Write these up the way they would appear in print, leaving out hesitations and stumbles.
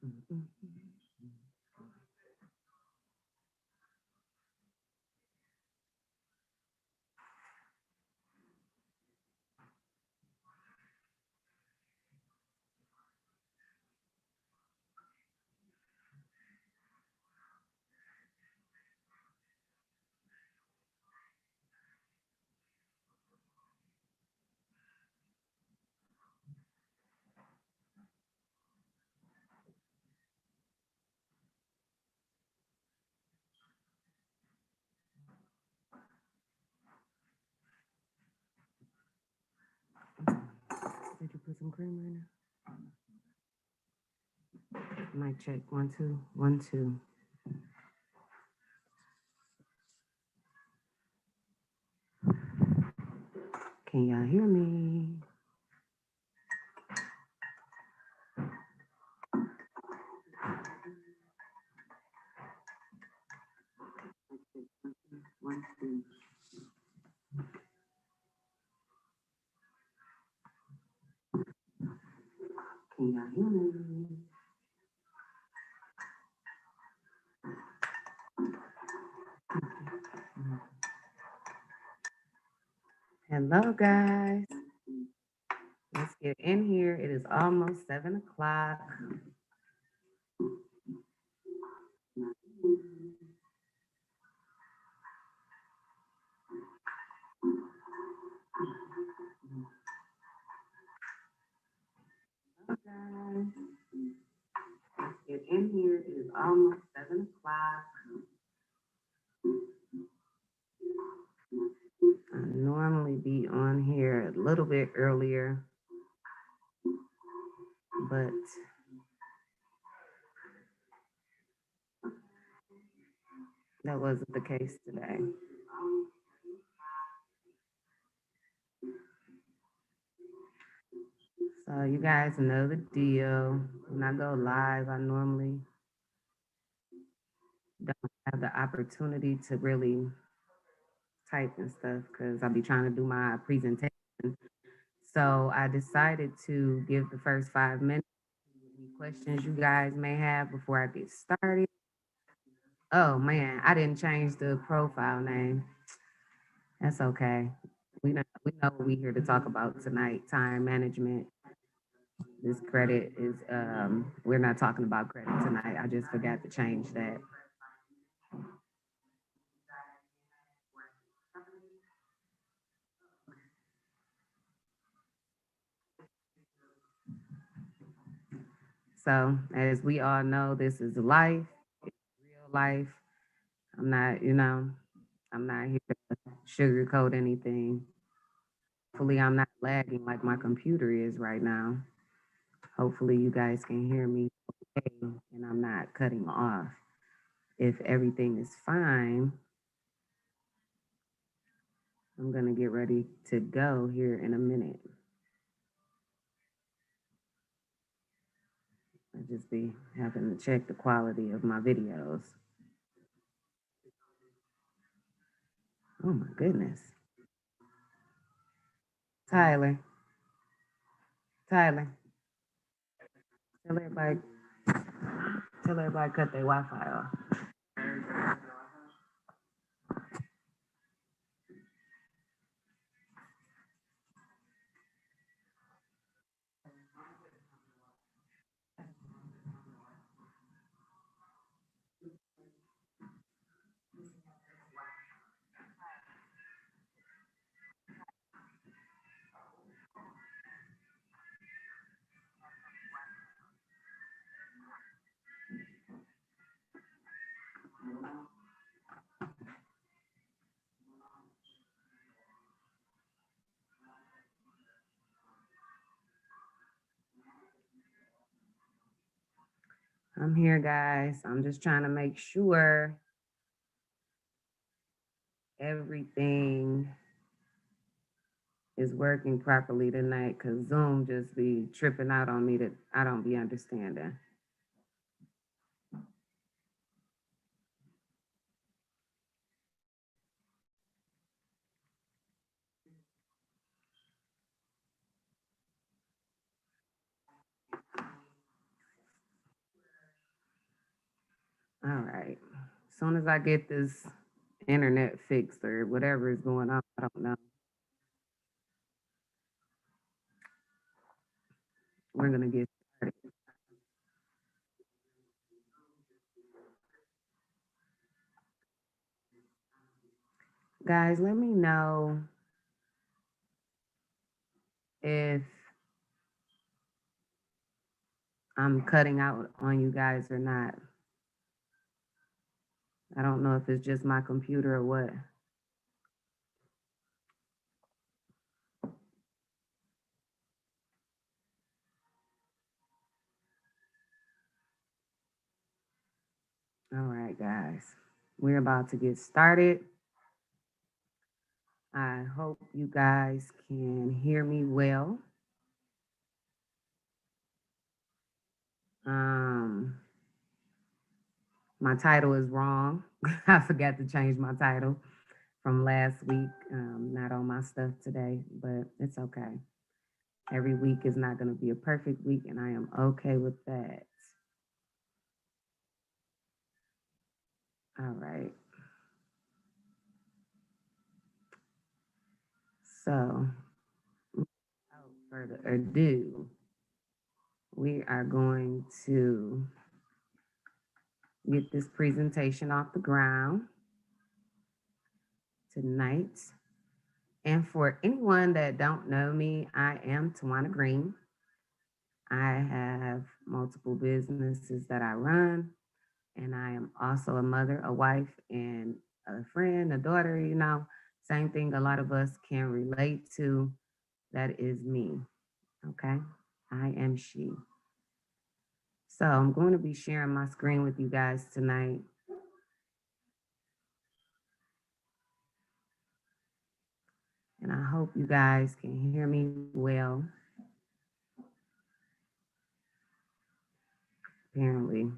Did you put some creamer in there? Mic check, 1, 2, 1, 2. Can y'all hear me? One, two. Can y'all hear me? Hello, guys. Let's get in here. It is almost 7 o'clock. Hello, guys. Let's get in here. It is almost 7 o'clock. I normally be on here a little bit earlier, but that wasn't the case today. So you guys know the deal. When I go live, I normally don't have the opportunity to really type and stuff because I'll be trying to do my presentation. So I decided to give the first 5 minutes. Any questions you guys may have before I get started? Oh man, I didn't change the profile name. That's okay. We know what we're here to talk about tonight, time management. This credit is we're not talking about credit tonight. I just forgot to change that. So as we all know, this is life, it's real life. I'm not, I'm not here to sugarcoat anything. Hopefully I'm not lagging like my computer is right now. Hopefully you guys can hear me okay and I'm not cutting off. If everything is fine, I'm gonna get ready to go here in a minute. I just be having to check the quality of my videos. Oh my goodness. Tyler, Tyler, tell everybody, cut their Wi-Fi off. I'm here, guys. I'm just trying to make sure everything is working properly tonight because Zoom just be tripping out on me that I don't be understanding. right. As soon as I get this internet fixed or whatever is going on, I don't know. We're gonna get started. Guys, let me know if I'm cutting out on you guys or not. I don't know if it's just my computer or what. All right, guys. We're about to get started. I hope you guys can hear me well. Um, my title is wrong. I forgot to change my title from last week. Not on my stuff today, but it's okay. Every week is not going to be a perfect week, and I am okay with that. All right. So, without further ado, we are going to get this presentation off the ground tonight. And for anyone that don't know me, I am Tawana Green. I have multiple businesses that I run, and I am also a mother, a wife, and a friend, a daughter, same thing a lot of us can relate to. That is me. Okay. I am she. So I'm going to be sharing my screen with you guys tonight. And I hope you guys can hear me well. Apparently,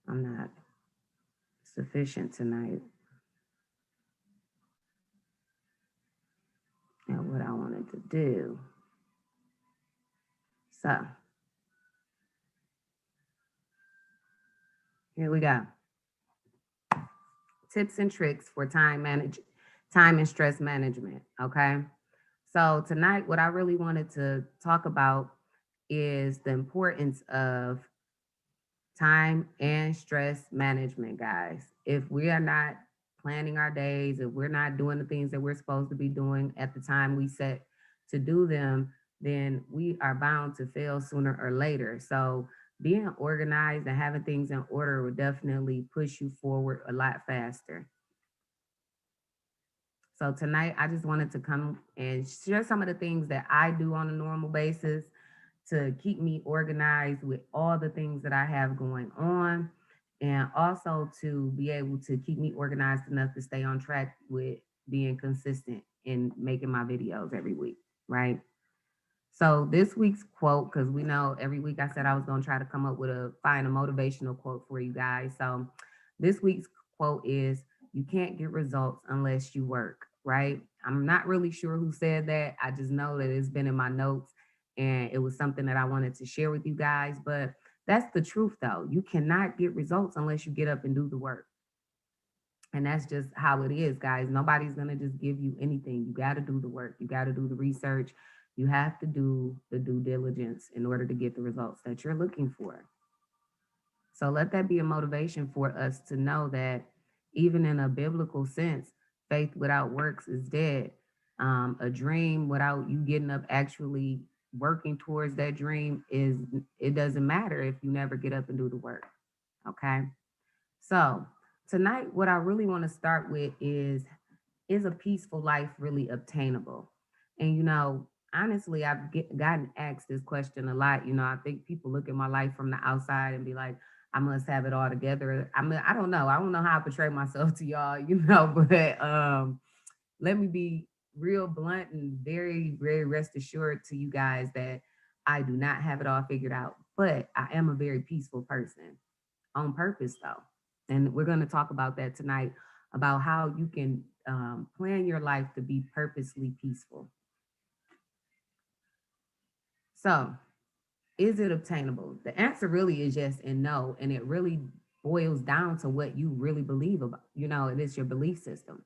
I'm not sufficient tonight at what I wanted to do. So here we go. Tips and tricks for time and stress management. Okay. So tonight, what I really wanted to talk about is the importance of time and stress management, guys. If we are not planning our days, if we're not doing the things that we're supposed to be doing at the time we set to do them, then we are bound to fail sooner or later. So being organized and having things in order will definitely push you forward a lot faster. So tonight, I just wanted to come and share some of the things that I do on a normal basis to keep me organized with all the things that I have going on, and also to be able to keep me organized enough to stay on track with being consistent in making my videos every week, right? So this week's quote, because we know every week I said I was going to try to come up with find a motivational quote for you guys. So this week's quote is, "You can't get results unless you work," right? I'm not really sure who said that. I just know that it's been in my notes and it was something that I wanted to share with you guys. But that's the truth, though. You cannot get results unless you get up and do the work. And that's just how it is, guys. Nobody's going to just give you anything. You got to do the work, you got to do the research, you have to do the due diligence in order to get the results that you're looking for. So let that be a motivation for us to know that even in a biblical sense, faith without works is dead. A dream without you getting up actually working towards that dream is, it doesn't matter if you never get up and do the work. Okay. So tonight, what I really want to start with is a peaceful life really obtainable? And honestly, gotten asked this question a lot. I think people look at my life from the outside and be like, I must have it all together. I mean, I don't know. I don't know how I portray myself to y'all, but let me be real blunt and very, very rest assured to you guys that I do not have it all figured out, but I am a very peaceful person on purpose, though. And we're going to talk about that tonight, about how you can plan your life to be purposely peaceful. So, is it obtainable? The answer really is yes and no. And it really boils down to what you really believe about. It is your belief system.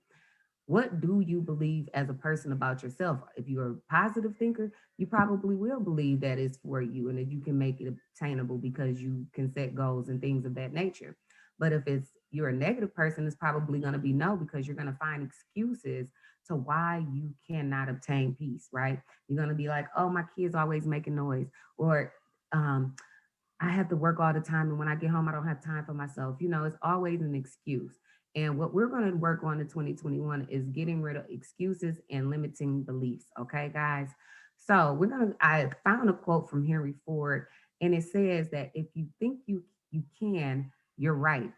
What do you believe as a person about yourself? If you're a positive thinker, you probably will believe that it's for you and that you can make it obtainable because you can set goals and things of that nature. But if it's you're a negative person, it's probably going to be no, because you're going to find excuses to why you cannot obtain peace, right? You're going to be like, oh, my kid's always making noise, or um, I have to work all the time. And when I get home, I don't have time for myself. It's always an excuse. And what we're going to work on in 2021 is getting rid of excuses and limiting beliefs. Okay, guys. So I found a quote from Henry Ford, and it says that if you think you can, you're right.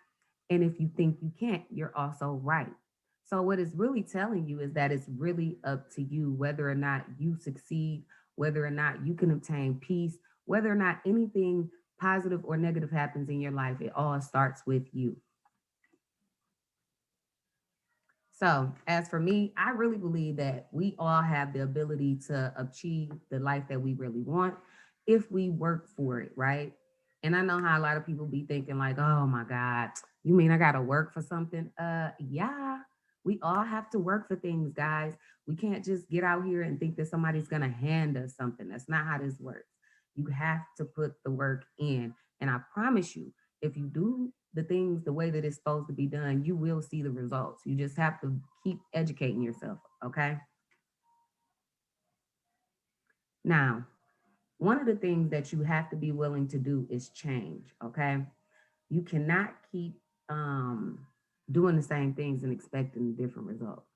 And if you think you can't, you're also right. So what it's really telling you is that it's really up to you whether or not you succeed, whether or not you can obtain peace, whether or not anything positive or negative happens in your life. It all starts with you. So, as for me, I really believe that we all have the ability to achieve the life that we really want if we work for it, right? And I know how a lot of people be thinking like, "Oh my god, you mean I got to work for something?" Yeah. We all have to work for things, guys. We can't just get out here and think that somebody's going to hand us something. That's not how this works. You have to put the work in. And I promise you, if you do the things the way that it's supposed to be done, you will see the results. You just have to keep educating yourself. Okay. Now, one of the things that you have to be willing to do is change. Okay. You cannot keep doing the same things and expecting different results.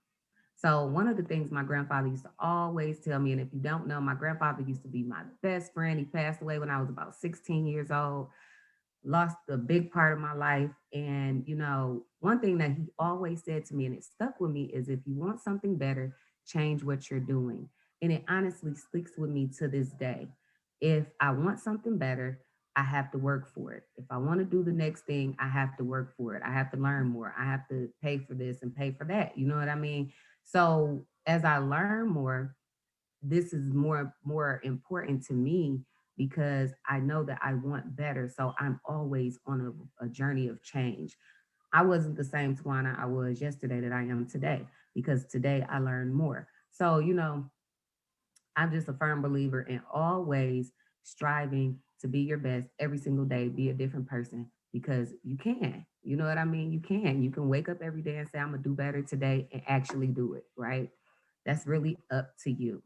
So, one of the things my grandfather used to always tell me, and if you don't know, my grandfather used to be my best friend. He passed away when I was about 16 years old, lost a big part of my life. And, one thing that he always said to me, and it stuck with me, is if you want something better, change what you're doing. And it honestly sticks with me to this day. If I want something better, I have to work for it. If I want to do the next thing, I have to work for it. I have to learn more. I have to pay for this and pay for that. You know what I mean? So as I learn more, this is more important to me because I know that I want better. So I'm always on a journey of change. I wasn't the same Tawana I was yesterday that I am today because today I learned more. So, I'm just a firm believer in always striving to be your best every single day, be a different person because you can. You know what I mean? You can. You can wake up every day and say, I'm going to do better today and actually do it, right? That's really up to you.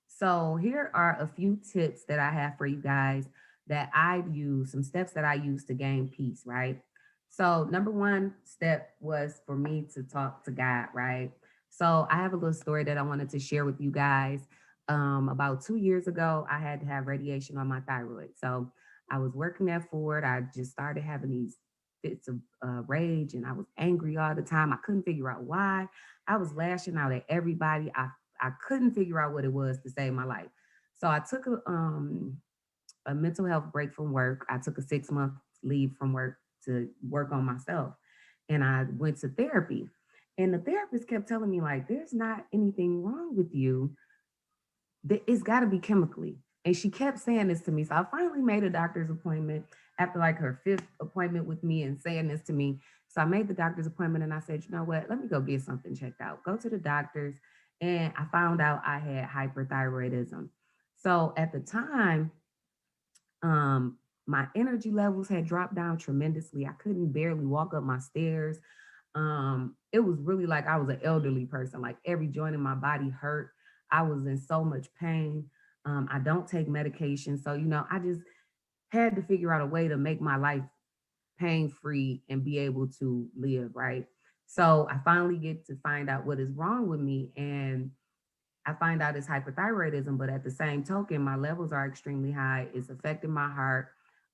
So here are a few tips that I have for you guys that I use, some steps that I use to gain peace, right? So number one step was for me to talk to God, right? So I have a little story that I wanted to share with you guys. About 2 years ago, I had to have radiation on my thyroid. So I was working at Ford. I just started having these fits of rage and I was angry all the time. I couldn't figure out why. I was lashing out at everybody. I couldn't figure out what it was to save my life. So I took a mental health break from work. I took a 6 month leave from work to work on myself. And I went to therapy. And the therapist kept telling me, like, there's not anything wrong with you. It's got to be chemically. And she kept saying this to me. So I finally made a doctor's appointment after like her fifth appointment with me and saying this to me. So I made the doctor's appointment and I said, you know what? Let me go get something checked out. Go to the doctor's. And I found out I had hyperthyroidism. So at the time, my energy levels had dropped down tremendously. I couldn't barely walk up my stairs. It was really like I was an elderly person, like every joint in my body hurt. I was in so much pain. I don't take medication. So, I just had to figure out a way to make my life pain free and be able to live, right? So I finally get to find out what is wrong with me. And I find out it's hyperthyroidism, but at the same token, my levels are extremely high. It's affecting my heart.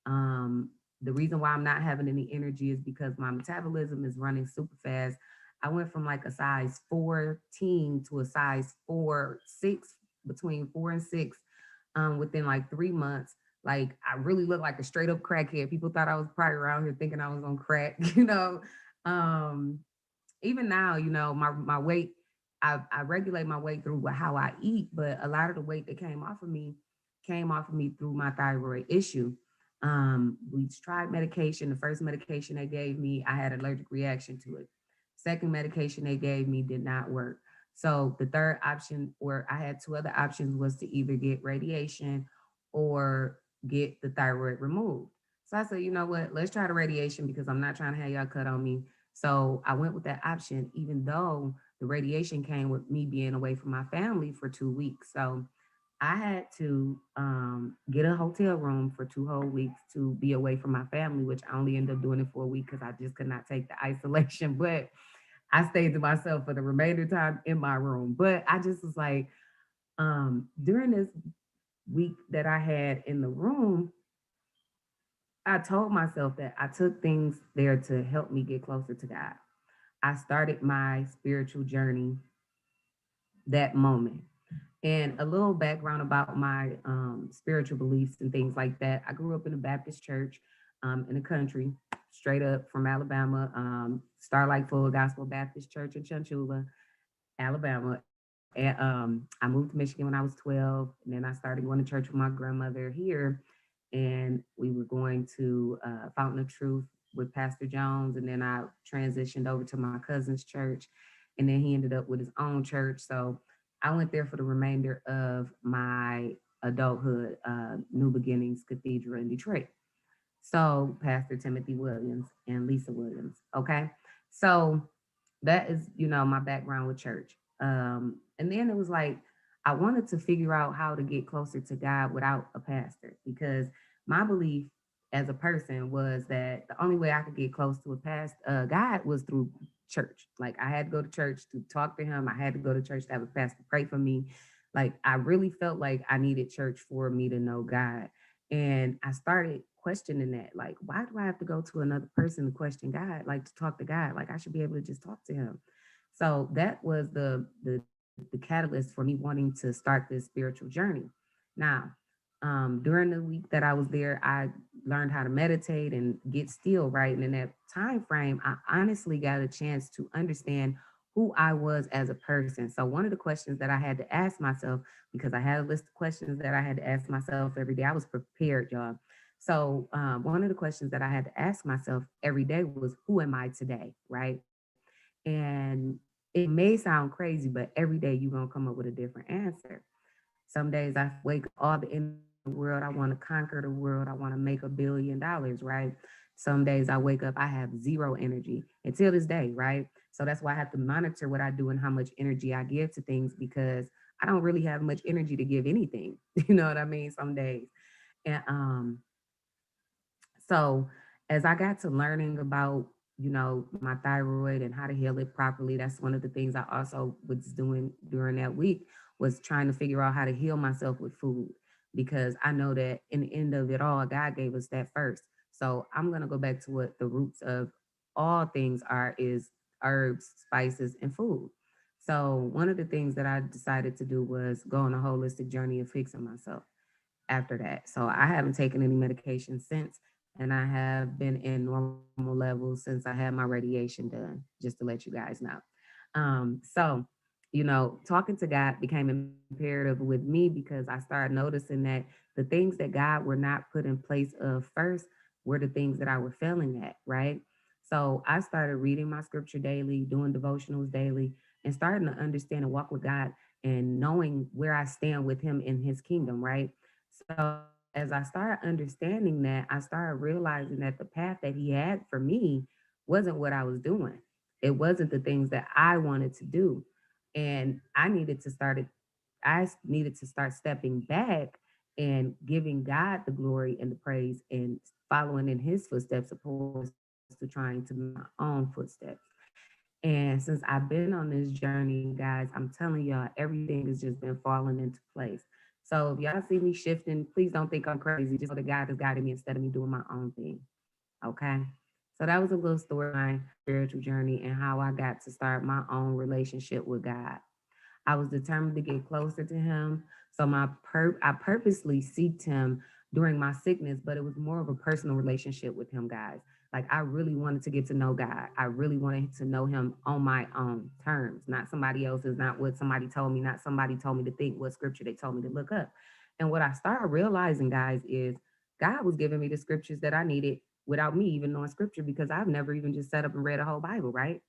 Um, the reason why I'm not having any energy is because my metabolism is running super fast. I went from like a size 14 to a size 4, 6, between 4 and 6, within like 3 months. Like I really looked like a straight up crackhead. People thought I was probably around here thinking I was on crack, Um, Even now, my weight, I regulate my weight through how I eat, but a lot of the weight that came off of me through my thyroid issue. We tried medication. The first medication they gave me, I had an allergic reaction to it. Second medication they gave me did not work. So the third option, or I had two other options, was to either get radiation or get the thyroid removed. So I said, you know what, let's try the radiation because I'm not trying to have y'all cut on me. So I went with that option, even though the radiation came with me being away from my family for 2 weeks. So I had to get a hotel room for 2 whole weeks to be away from my family, which I only ended up doing it for a week because I just could not take the isolation. But I stayed to myself for the remainder of the time in my room. But I just was like, during this week that I had in the room, I told myself that I took things there to help me get closer to God. I started my spiritual journey that moment. And a little background about my spiritual beliefs and things like that. I grew up in a Baptist church in the country, straight up from Alabama, Starlight Full Gospel Baptist Church in Chunchula, Alabama. And I moved to Michigan when I was 12. And then I started going to church with my grandmother here. And we were going to Fountain of Truth with Pastor Jones. And then I transitioned over to my cousin's church. And then he ended up with his own church. So I went there for the remainder of my adulthood, New Beginnings Cathedral in Detroit. So Pastor Timothy Williams and Lisa Williams. Okay. So that is, my background with church. And then it was like, I wanted to figure out how to get closer to God without a pastor because my belief as a person was that the only way I could get close to a past God was through church. Like I had to go to church to talk to him. I had to go to church to have a pastor pray for me. Like I really felt like I needed church for me to know God. And I started questioning that. Like, why do I have to go to another person to question God? Like to talk to God? Like I should be able to just talk to him. So that was the catalyst for me wanting to start this spiritual journey. Now, during the week that I was there, I learned how to meditate and get still, right? And in that time frame, I honestly got a chance to understand who I was as a person. So one of the questions that I had to ask myself, because I had a list of questions that I had to ask myself every day, I was prepared, y'all. So one of the questions that I had to ask myself every day was, who am I today, right? And it may sound crazy, but every day you're gonna come up with a different answer. Some days I wake up all the energy in the world. I want to conquer the world. I want to make $1 billion, right? Some days I wake up, I have zero energy until this day, right? So that's why I have to monitor what I do and how much energy I give to things because I don't really have much energy to give anything. You know what I mean? Some days. And so as I got to learning about, my thyroid and how to heal it properly, that's one of the things I also was doing during that week was trying to figure out how to heal myself with food because I know that in the end of it all, God gave us that first. So I'm gonna go back to what the roots of all things are is herbs, spices, and food. So one of the things that I decided to do was go on a holistic journey of fixing myself after that. So I haven't taken any medication since, and I have been in normal levels since I had my radiation done, just to let you guys know. So, talking to God became imperative with me because I started noticing that the things that God were not put in place of first were the things that I were failing at, right? So I started reading my scripture daily, doing devotionals daily, and starting to understand and walk with God and knowing where I stand with Him in His kingdom, right? So as I started understanding that, I started realizing that the path that he had for me wasn't what I was doing. It wasn't the things that I wanted to do. And I needed to start stepping back and giving God the glory and the praise and following in his footsteps opposed to trying to make my own footsteps. And since I've been on this journey, guys, I'm telling y'all, everything has just been falling into place. So if y'all see me shifting, please don't think I'm crazy. Just know that God has guided me instead of me doing my own thing. Okay. So that was a little story of my spiritual journey and how I got to start my own relationship with God. I was determined to get closer to him. So I purposely seeked him during my sickness, but it was more of a personal relationship with him, guys. Like I really wanted to get to know God. I really wanted to know him on my own terms, not somebody else's, not what somebody told me, not somebody told me to think, what scripture they told me to look up. And what I started realizing, guys, is God was giving me the scriptures that I needed without me even knowing scripture because I've never even just sat up and read a whole Bible, right?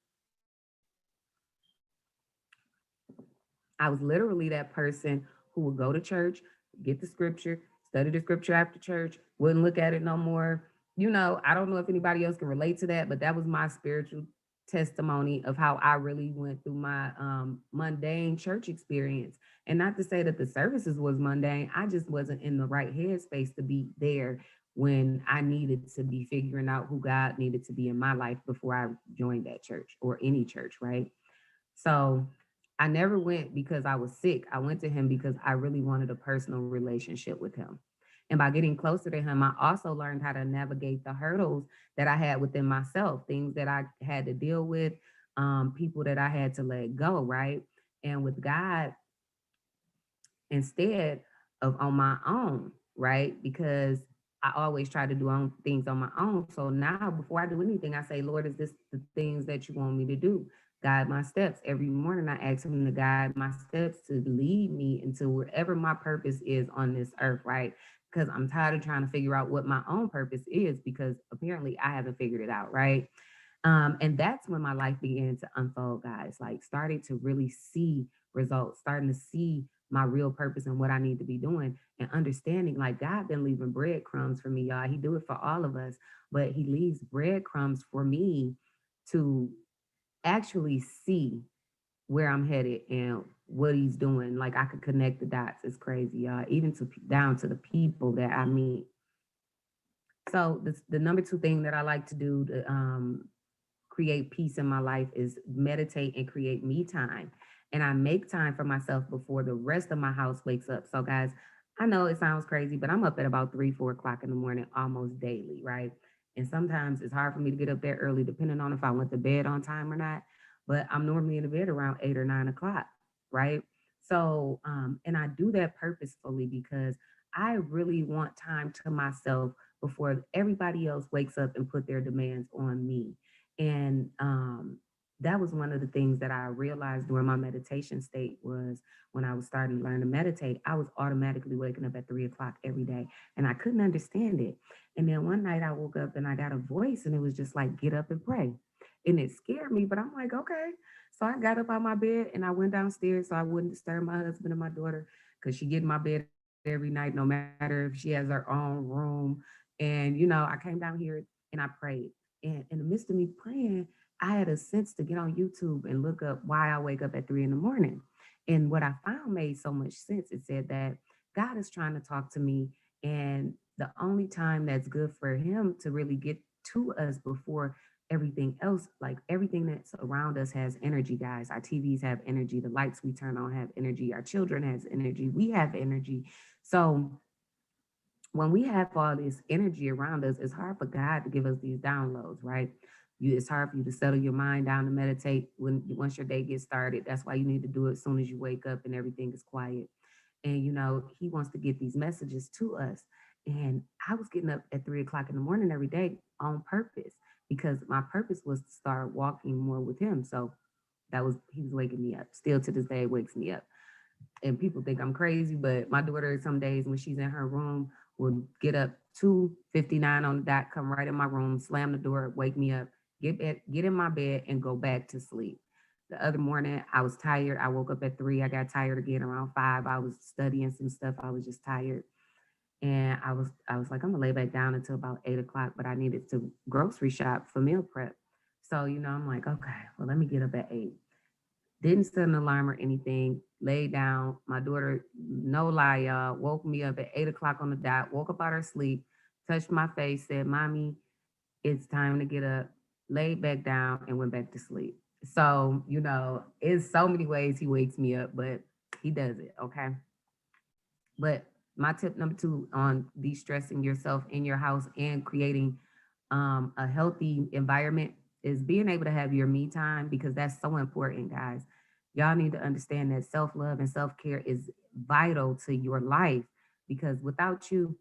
I was literally that person who would go to church, get the scripture, study the scripture after church, wouldn't look at it no more. I don't know if anybody else can relate to that, but that was my spiritual testimony of how I really went through my mundane church experience. And not to say that the services was mundane, I just wasn't in the right headspace to be there when I needed to be figuring out who God needed to be in my life before I joined that church or any church, right? So I never went because I was sick. I went to him because I really wanted a personal relationship with him. And by getting closer to him, I also learned how to navigate the hurdles that I had within myself, things that I had to deal with, people that I had to let go, right? And with God, instead of on my own, right? Because I always try to do things on my own. So now, before I do anything, I say, Lord, is this the things that you want me to do? Guide my steps. Every morning, I ask Him to guide my steps to lead me into wherever my purpose is on this earth, right? Because I'm tired of trying to figure out what my own purpose is because apparently I haven't figured it out, right? And that's when my life began to unfold, guys. Like, started to really see results, starting to see my real purpose and what I need to be doing, and understanding like God been leaving breadcrumbs for me, y'all. He do it for all of us, but He leaves breadcrumbs for me to actually see where I'm headed and what He's doing. Like, I could connect the dots. It's crazy, y'all. Even to down to the people that I meet. So the number two thing that I like to do to create peace in my life is meditate and create me time. And I make time for myself before the rest of my house wakes up. So, guys, I know it sounds crazy, but I'm up at about 3, 4 o'clock in the morning almost daily, right? And sometimes it's hard for me to get up there early, depending on if I went to bed on time or not. But I'm normally in the bed around 8 or 9 o'clock, right? So, and I do that purposefully because I really want time to myself before everybody else wakes up and put their demands on me. And that was one of the things that I realized during my meditation state was when I was starting to learn to meditate, I was automatically waking up at 3 o'clock every day and I couldn't understand it. And then one night I woke up and I got a voice and it was just like, get up and pray. And it scared me, but I'm like, okay. So I got up out my bed and I went downstairs so I wouldn't disturb my husband and my daughter because she get in my bed every night, no matter if she has her own room. And, I came down here and I prayed. And in the midst of me praying, I had a sense to get on YouTube and look up why I wake up at 3 in the morning. And what I found made so much sense. It said that God is trying to talk to me. And the only time that's good for Him to really get to us before everything else, like everything that's around us has energy, guys. Our TVs have energy. The lights we turn on have energy. Our children has energy. We have energy. So when we have all this energy around us, it's hard for God to give us these downloads, right? It's hard for you to settle your mind down to meditate when once your day gets started. That's why you need to do it as soon as you wake up and everything is quiet. And He wants to get these messages to us. And I was getting up at 3 o'clock in the morning every day on purpose because my purpose was to start walking more with Him. So He was waking me up. Still to this day, it wakes me up. And people think I'm crazy, but my daughter some days when she's in her room will get up 2:59 on the dot, come right in my room, slam the door, wake me up, get in my bed and go back to sleep. The other morning I was tired. I woke up at 3. I got tired again around 5. I was studying some stuff. I was just tired. And I was like, I'm gonna lay back down until about 8 o'clock, but I needed to grocery shop for meal prep. So, I'm like, okay, well, let me get up at 8. Didn't set an alarm or anything. Laid down. My daughter, no lie, y'all, woke me up at 8 o'clock on the dot. Woke up out her sleep, touched my face, said, "Mommy, it's time to get up." Laid back down and went back to sleep. So it's so many ways he wakes me up, but he does it. Okay. But my tip number 2 on de-stressing yourself in your house and creating a healthy environment is being able to have your me time because that's so important, guys. Y'all need to understand that self-love and self-care is vital to your life because without you,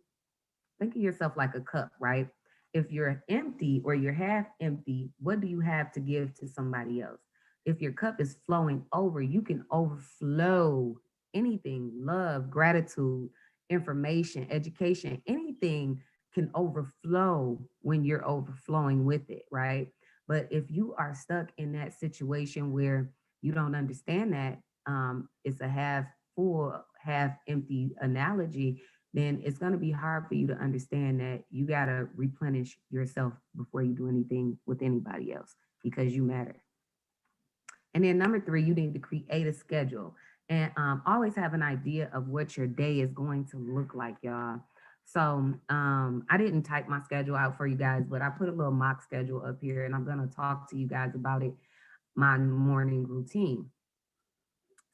think of yourself like a cup, right? If you're empty or you're half empty, what do you have to give to somebody else? If your cup is flowing over, you can overflow anything, love, gratitude, information, education, anything can overflow when you're overflowing with it, right? But if you are stuck in that situation where you don't understand that it's a half full, half empty analogy, then it's going to be hard for you to understand that you got to replenish yourself before you do anything with anybody else because you matter. And then number three, you need to create a schedule and always have an idea of what your day is going to look like, y'all. So I didn't type my schedule out for you guys, but I put a little mock schedule up here and I'm going to talk to you guys about it, my morning routine.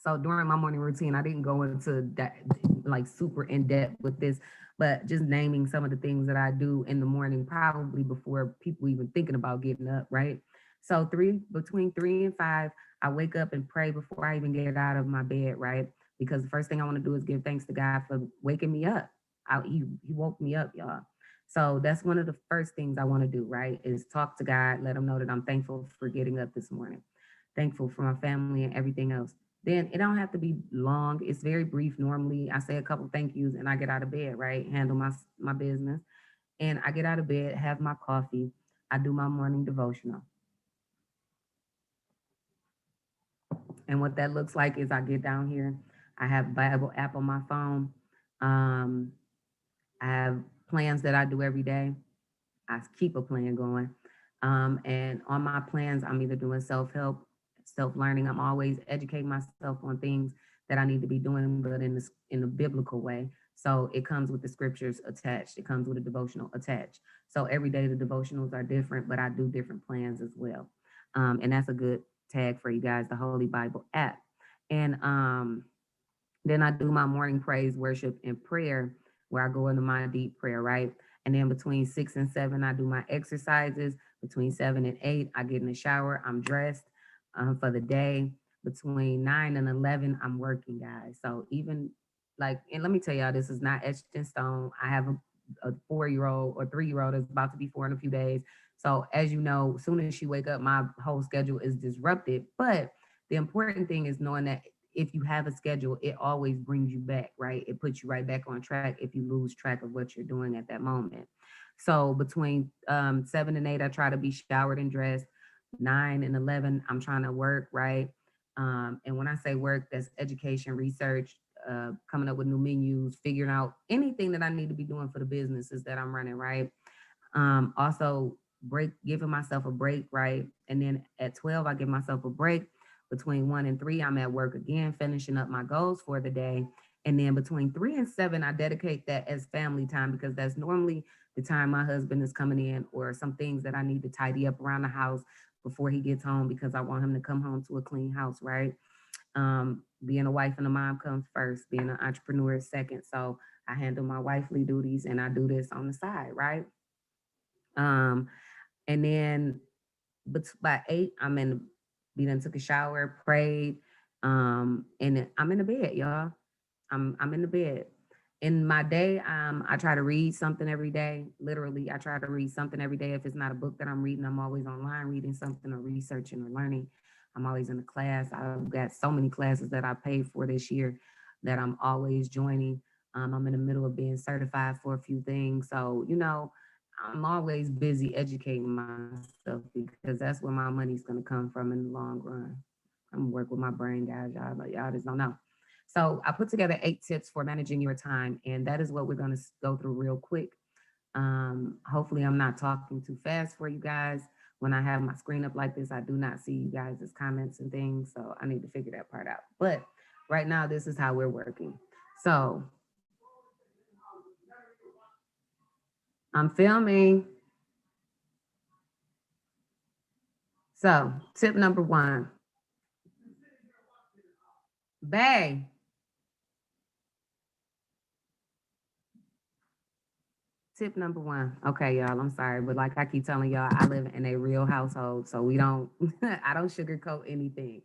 So during my morning routine, I didn't go into that like super in depth with this, but just naming some of the things that I do in the morning, probably before people even thinking about getting up, right? So between 3 and 5, I wake up and pray before I even get out of my bed, right? Because the first thing I want to do is give thanks to God for waking me up. He woke me up, y'all. So that's one of the first things I want to do, right? Is talk to God, let him know that I'm thankful for getting up this morning, thankful for my family and everything else. Then it don't have to be long. It's very brief. Normally, I say a couple thank yous and I get out of bed, right? Handle my business, and I get out of bed, have my coffee. I do my morning devotional, and what that looks like is I get down here. I have Bible app on my phone. Um, I have plans that I do every day. I keep a plan going. And on my plans, I'm either doing self help, self learning. I'm always educating myself on things that I need to be doing, but in a biblical way. So it comes with the scriptures attached. It comes with a devotional attached. So every day the devotionals are different, but I do different plans as well. And that's a good tag for you guys, the Holy Bible app. And then I do my morning praise, worship, and prayer, where I go into my deep prayer, right? And then between 6 and 7, I do my exercises. Between 7 and 8, I get in the shower. I'm dressed for the day. Between 9 and 11, I'm working, guys. So even like, and let me tell y'all, this is not etched in stone. I have a 4 year old or 3 year old that's about to be 4 in a few days. So as you know, as soon as she wake up, my whole schedule is disrupted. But the important thing is knowing that if you have a schedule, it always brings you back, right? It puts you right back on track if you lose track of what you're doing at that moment. So between 7 and 8, I try to be showered and dressed. 9 and 11, I'm trying to work, right? And when I say work, that's education, research, coming up with new menus, figuring out anything that I need to be doing for the businesses that I'm running, right? Also giving myself a break, right? And then at 12, I give myself a break. Between 1 and 3, I'm at work again, finishing up my goals for the day. And then between 3 and 7, I dedicate that as family time because that's normally the time my husband is coming in or some things that I need to tidy up around the house before he gets home because I want him to come home to a clean house, right? Being a wife and a mom comes first, being an entrepreneur is second. So I handle my wifely duties and I do this on the side, right? Um, and then but by 8, I'm in we done took a shower, prayed, and I'm in the bed, y'all. I'm in the bed. In my day, I try to read something every day. Literally, I try to read something every day. If it's not a book that I'm reading, I'm always online reading something or researching or learning. I'm always in a class. I've got so many classes that I paid for this year that I'm always joining. I'm in the middle of being certified for a few things. So, I'm always busy educating myself because that's where my money's gonna come from in the long run. I'm gonna work with my brain, guys. Y'all just don't know. So I put together 8 tips for managing your time, and that is what we're gonna go through real quick. Hopefully, I'm not talking too fast for you guys. When I have my screen up like this, I do not see you guys' comments and things, so I need to figure that part out. But right now, this is how we're working. So I'm filming. So tip number one, Bay. Tip number one. Okay, y'all, I'm sorry, but like I keep telling y'all, I live in a real household, so we don't, I don't sugarcoat anything.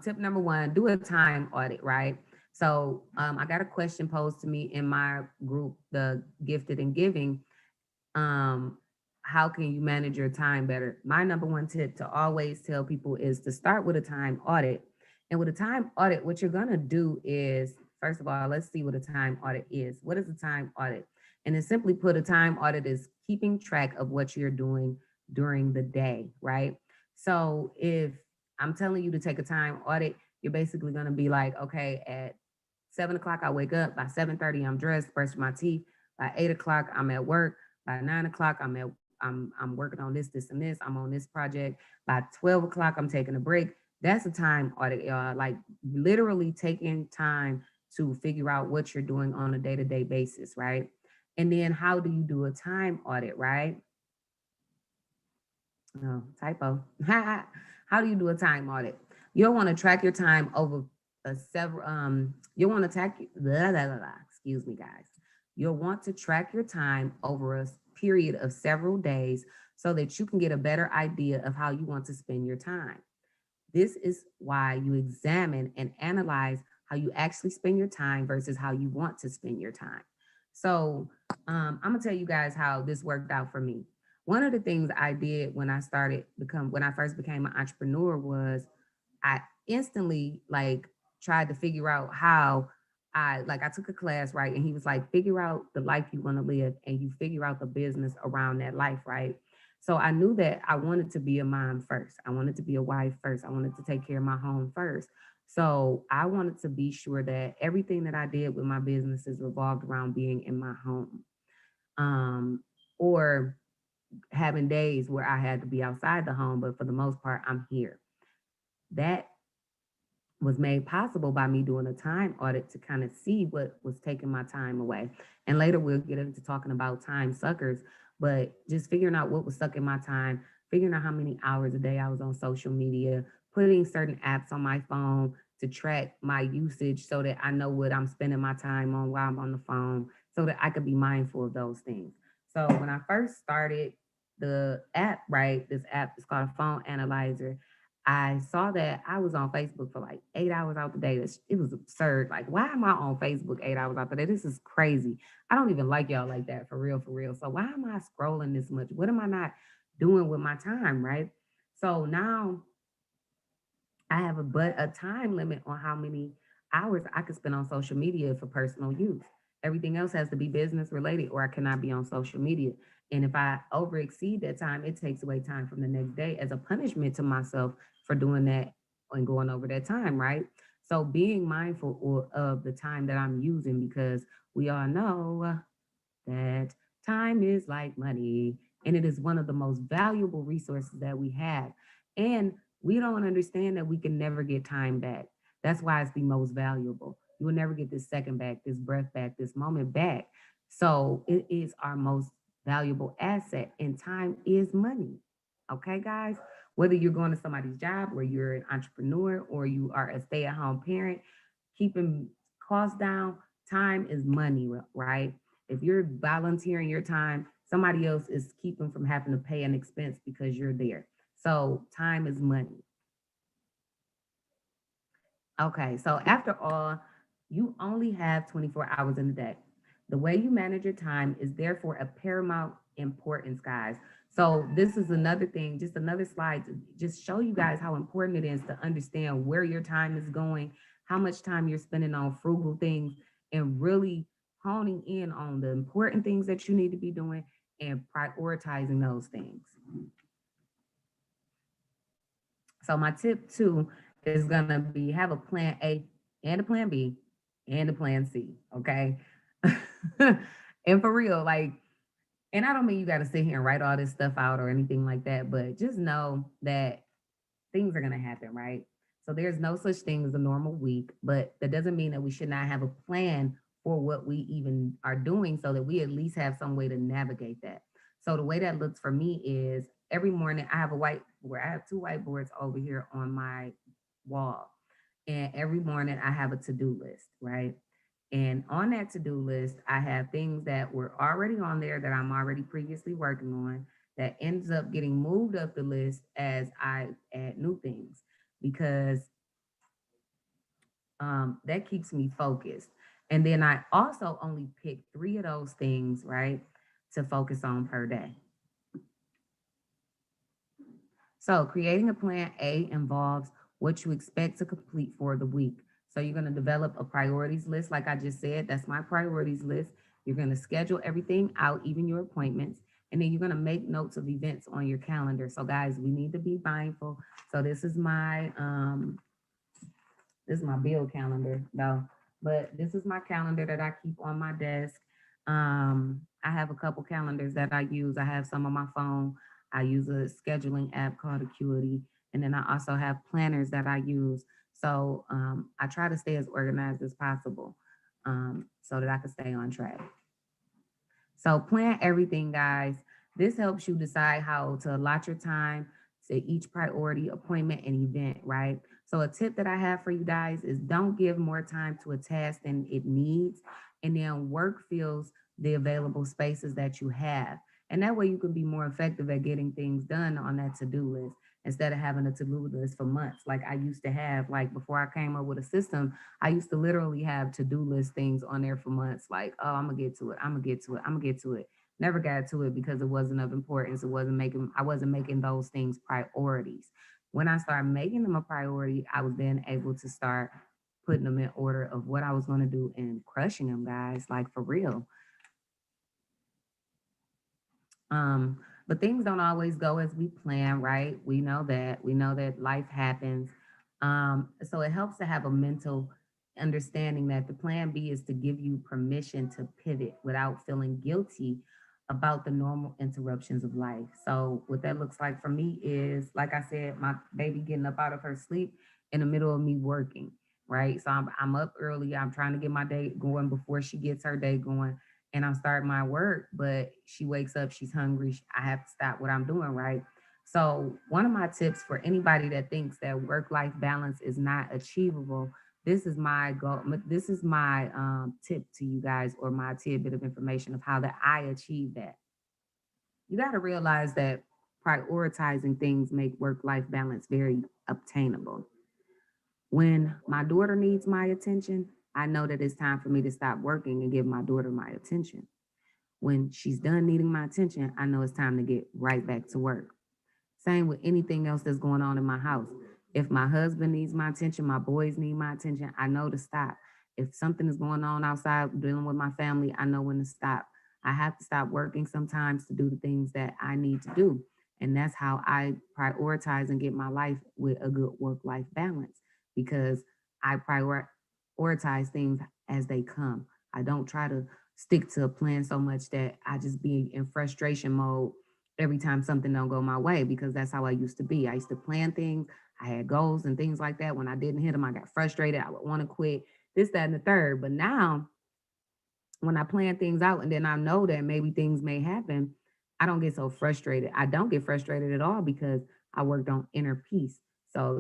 Tip number one, do a time audit, right? So I got a question posed to me in my group, the Gifted and Giving. Um, how can you manage your time better? My number one tip to always tell people is to start with a time audit. And with a time audit, what you're gonna do is, first of all, let's see what a time audit is. What is a time audit? And then simply put, a time audit is keeping track of what you're doing during the day, right? So if I'm telling you to take a time audit, you're basically going to be like, okay, at 7 o'clock, I wake up. By 7:30, I'm dressed, brush my teeth. By 8 o'clock, I'm at work. By 9 o'clock, I'm working on this, this, and this. I'm on this project. By 12 o'clock, I'm taking a break. That's a time audit, y'all. Like literally taking time to figure out what you're doing on a day-to-day basis, right? And then how do you do a time audit, right? Oh, typo. How do you do a time audit? You'll want to track your time over several you'll want to track blah, blah, blah, blah. Excuse me, guys. You'll want to track your time over a period of several days so that you can get a better idea of how you want to spend your time. This is why you examine and analyze how you actually spend your time versus how you want to spend your time. So, I'm gonna tell you guys how this worked out for me. One of the things I did when I first became an entrepreneur was I instantly like tried to figure out how I took a class, right? And he was like, figure out the life you want to live and you figure out the business around that life, right? So I knew that I wanted to be a mom first. I wanted to be a wife first. I wanted to take care of my home first. So I wanted to be sure that everything that I did with my businesses revolved around being in my home. Or having days where I had to be outside the home, but for the most part, I'm here. That was made possible by me doing a time audit to kind of see what was taking my time away. And later we'll get into talking about time suckers, but just figuring out what was sucking my time, figuring out how many hours a day I was on social media, putting certain apps on my phone to track my usage so that I know what I'm spending my time on while I'm on the phone so that I could be mindful of those things. So when I first started the app, right, this app is called a phone analyzer. I saw that I was on Facebook for like 8 hours out the day. It was absurd. Like, why am I on Facebook 8 hours out the day? This is crazy. I don't even like y'all like that for real, for real. So why am I scrolling this much? What am I not doing with my time, right? So now I have a time limit on how many hours I could spend on social media for personal use. Everything else has to be business related, or I cannot be on social media. And if I over exceed that time, it takes away time from the next day as a punishment to myself for doing that and going over that time, right? So being mindful of the time that I'm using, because we all know that time is like money and it is one of the most valuable resources that we have. And we don't understand that we can never get time back. That's why it's the most valuable. You will never get this second back, this breath back, this moment back. So it is our most valuable asset, and time is money. Okay, guys? Whether you're going to somebody's job or you're an entrepreneur or you are a stay at home parent, keeping costs down, time is money, right? If you're volunteering your time, somebody else is keeping from having to pay an expense because you're there. So time is money. Okay, so after all, you only have 24 hours in a day. The way you manage your time is therefore a paramount importance, guys. So this is another thing, just another slide to just show you guys how important it is to understand where your time is going, how much time you're spending on frugal things, and really honing in on the important things that you need to be doing and prioritizing those things. So my tip two is gonna be have a plan A and a plan B and a plan C. Okay. And for real, like, and I don't mean you gotta sit here and write all this stuff out or anything like that, but just know that things are gonna happen, right? So there's no such thing as a normal week, but that doesn't mean that we should not have a plan for what we even are doing so that we at least have some way to navigate that. So the way that looks for me is every morning I have a whiteboard. I have two whiteboards over here on my wall. And every morning I have a to-do list, right? And on that to-do list, I have things that were already on there that I'm already previously working on that ends up getting moved up the list as I add new things because that keeps me focused. And then I also only pick three of those things, right, to focus on per day. So creating a plan A involves what you expect to complete for the week. So you're going to develop a priorities list. Like I just said, that's my priorities list. You're going to schedule everything out, even your appointments, and then you're going to make notes of events on your calendar. So guys, we need to be mindful. So this is my bill calendar though, but this is my calendar that I keep on my desk. I have a couple calendars that I use. I have some on my phone. I use a scheduling app called Acuity, and then I also have planners that I use. So I try to stay as organized as possible, so that I can stay on track. So plan everything, guys. This helps you decide how to allot your time to each priority, appointment, and event, right? So a tip that I have for you guys is don't give more time to a task than it needs, and then work fills the available spaces that you have. And that way you can be more effective at getting things done on that to-do list instead of having a to-do list for months like I used to have. Like before I came up with a system, I used to literally have to-do list things on there for months, like, oh, I'm gonna get to it, I'm gonna get to it, I'm gonna get to it. Never got to it because it wasn't of importance. I wasn't making those things priorities. When I started making them a priority, I was then able to start putting them in order of what I was gonna do and crushing them, guys, like for real. Um, but things don't always go as we plan, right? We know that. We know that life happens. So it helps to have a mental understanding that the plan B is to give you permission to pivot without feeling guilty about the normal interruptions of life. So what that looks like for me is, like I said, my baby getting up out of her sleep in the middle of me working, right? So I'm up early. I'm trying to get my day going before she gets her day going, and I'm starting my work, but she wakes up, she's hungry. I have to stop what I'm doing, right? So, one of my tips for anybody that thinks that work life balance is not achievable, this is my goal. This is my tip to you guys, or my tidbit of information of how that I achieve that. You got to realize that prioritizing things make work life balance very obtainable. When my daughter needs my attention, I know that it's time for me to stop working and give my daughter my attention. When she's done needing my attention, I know it's time to get right back to work. Same with anything else that's going on in my house. If my husband needs my attention, my boys need my attention, I know to stop. If something is going on outside dealing with my family, I know when to stop. I have to stop working sometimes to do the things that I need to do. And that's how I prioritize and get my life with a good work life balance, because I prioritize things as they come. I don't try to stick to a plan so much that I just be in frustration mode every time something don't go my way, because that's how I used to be. I used to plan things. I had goals and things like that. When I didn't hit them, I got frustrated. I would want to quit this, that, and the third. But now when I plan things out and then I know that maybe things may happen, I don't get so frustrated. I don't get frustrated at all because I worked on inner peace. So,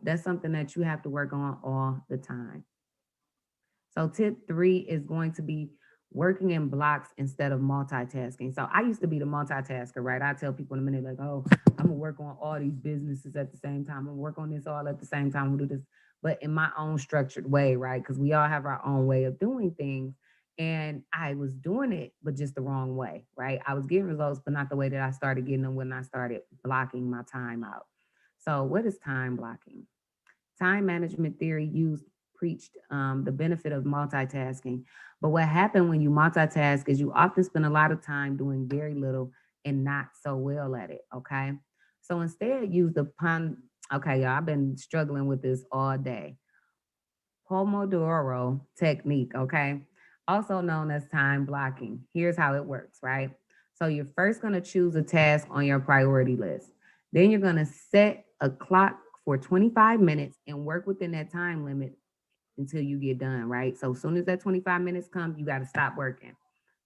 that's something that you have to work on all the time. So tip three is going to be working in blocks instead of multitasking. So I used to be the multitasker, right? I tell people in a minute, like, oh, I'm gonna work on all these businesses at the same time. I'm gonna work on this all at the same time. We'll do this, but in my own structured way, right? Because we all have our own way of doing things. And I was doing it, but just the wrong way, right? I was getting results, but not the way that I started getting them when I started blocking my time out. So, what is time blocking? Time management theory used preached the benefit of multitasking. But what happened when you multitask is you often spend a lot of time doing very little and not so well at it. Okay. So instead, use the pun. Okay, y'all, I've been struggling with this all day. Pomodoro technique. Okay. Also known as time blocking. Here's how it works, right? So you're first going to choose a task on your priority list. Then you're going to set a clock for 25 minutes and work within that time limit until you get done, right? So as soon as that 25 minutes comes, you got to stop working.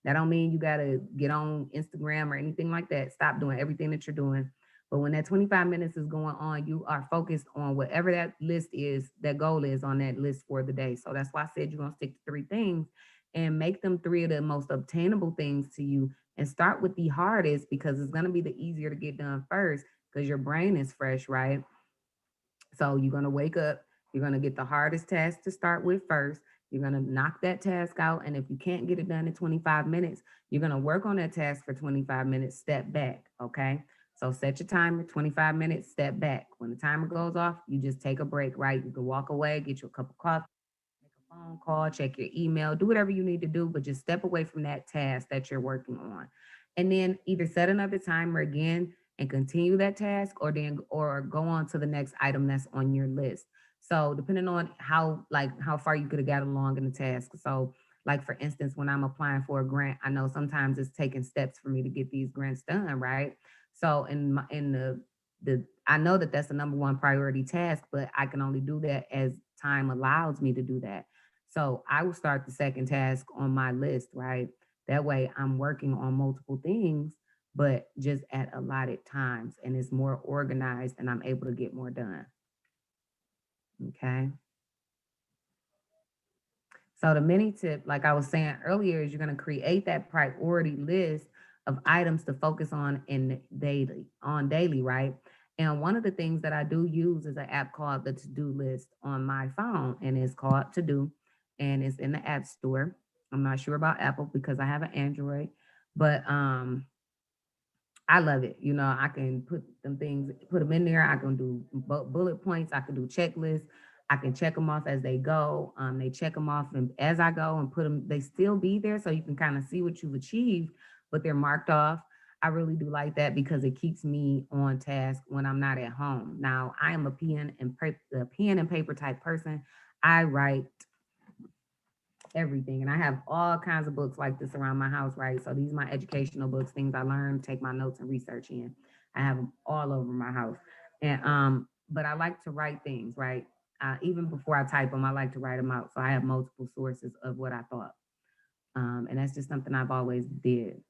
That don't mean you got to get on Instagram or anything like that. Stop doing everything that you're doing. But when that 25 minutes is going on, you are focused on whatever that list is, that goal is on that list for the day. So that's why I said you're going to stick to three things and make them three of the most obtainable things to you, and start with the hardest because it's going to be the easier to get done first because your brain is fresh, right? So you're going to wake up, you're going to get the hardest task to start with first. You're going to knock that task out. And if you can't get it done in 25 minutes, you're going to work on that task for 25 minutes, step back. Okay. So set your timer, 25 minutes, step back. When the timer goes off, you just take a break, right? You can walk away, get you a cup of coffee, phone call, check your email, do whatever you need to do, but just step away from that task that you're working on. And then either set another timer again and continue that task, or go on to the next item that's on your list. So depending on how far you could have got along in the task. So like for instance, when I'm applying for a grant, I know sometimes it's taking steps for me to get these grants done, right? So in the I know that that's the number one priority task, but I can only do that as time allows me to do that. So I will start the second task on my list, right? That way I'm working on multiple things, but just at allotted times, and it's more organized and I'm able to get more done. Okay. So the mini tip, like I was saying earlier, is you're going to create that priority list of items to focus on daily, right? And one of the things that I do use is an app called the To Do List on my phone, and it's called To Do, and it's in the App Store. I'm not sure about Apple because I have an Android, but I love it. You know, I can put them in there. I can do bullet points. I can do checklists. I can check them off as they go. They check them off and as I go and put them. They still be there, so you can kind of see what you've achieved, but they're marked off. I really do like that because it keeps me on task when I'm not at home. Now, I am a pen and paper type person. I write everything. And I have all kinds of books like this around my house, right? So these are my educational books, things I learned, take my notes and research in. I have them all over my house. And but I like to write things, right? Even before I type them, I like to write them out. So I have multiple sources of what I thought. And that's just something I've always did.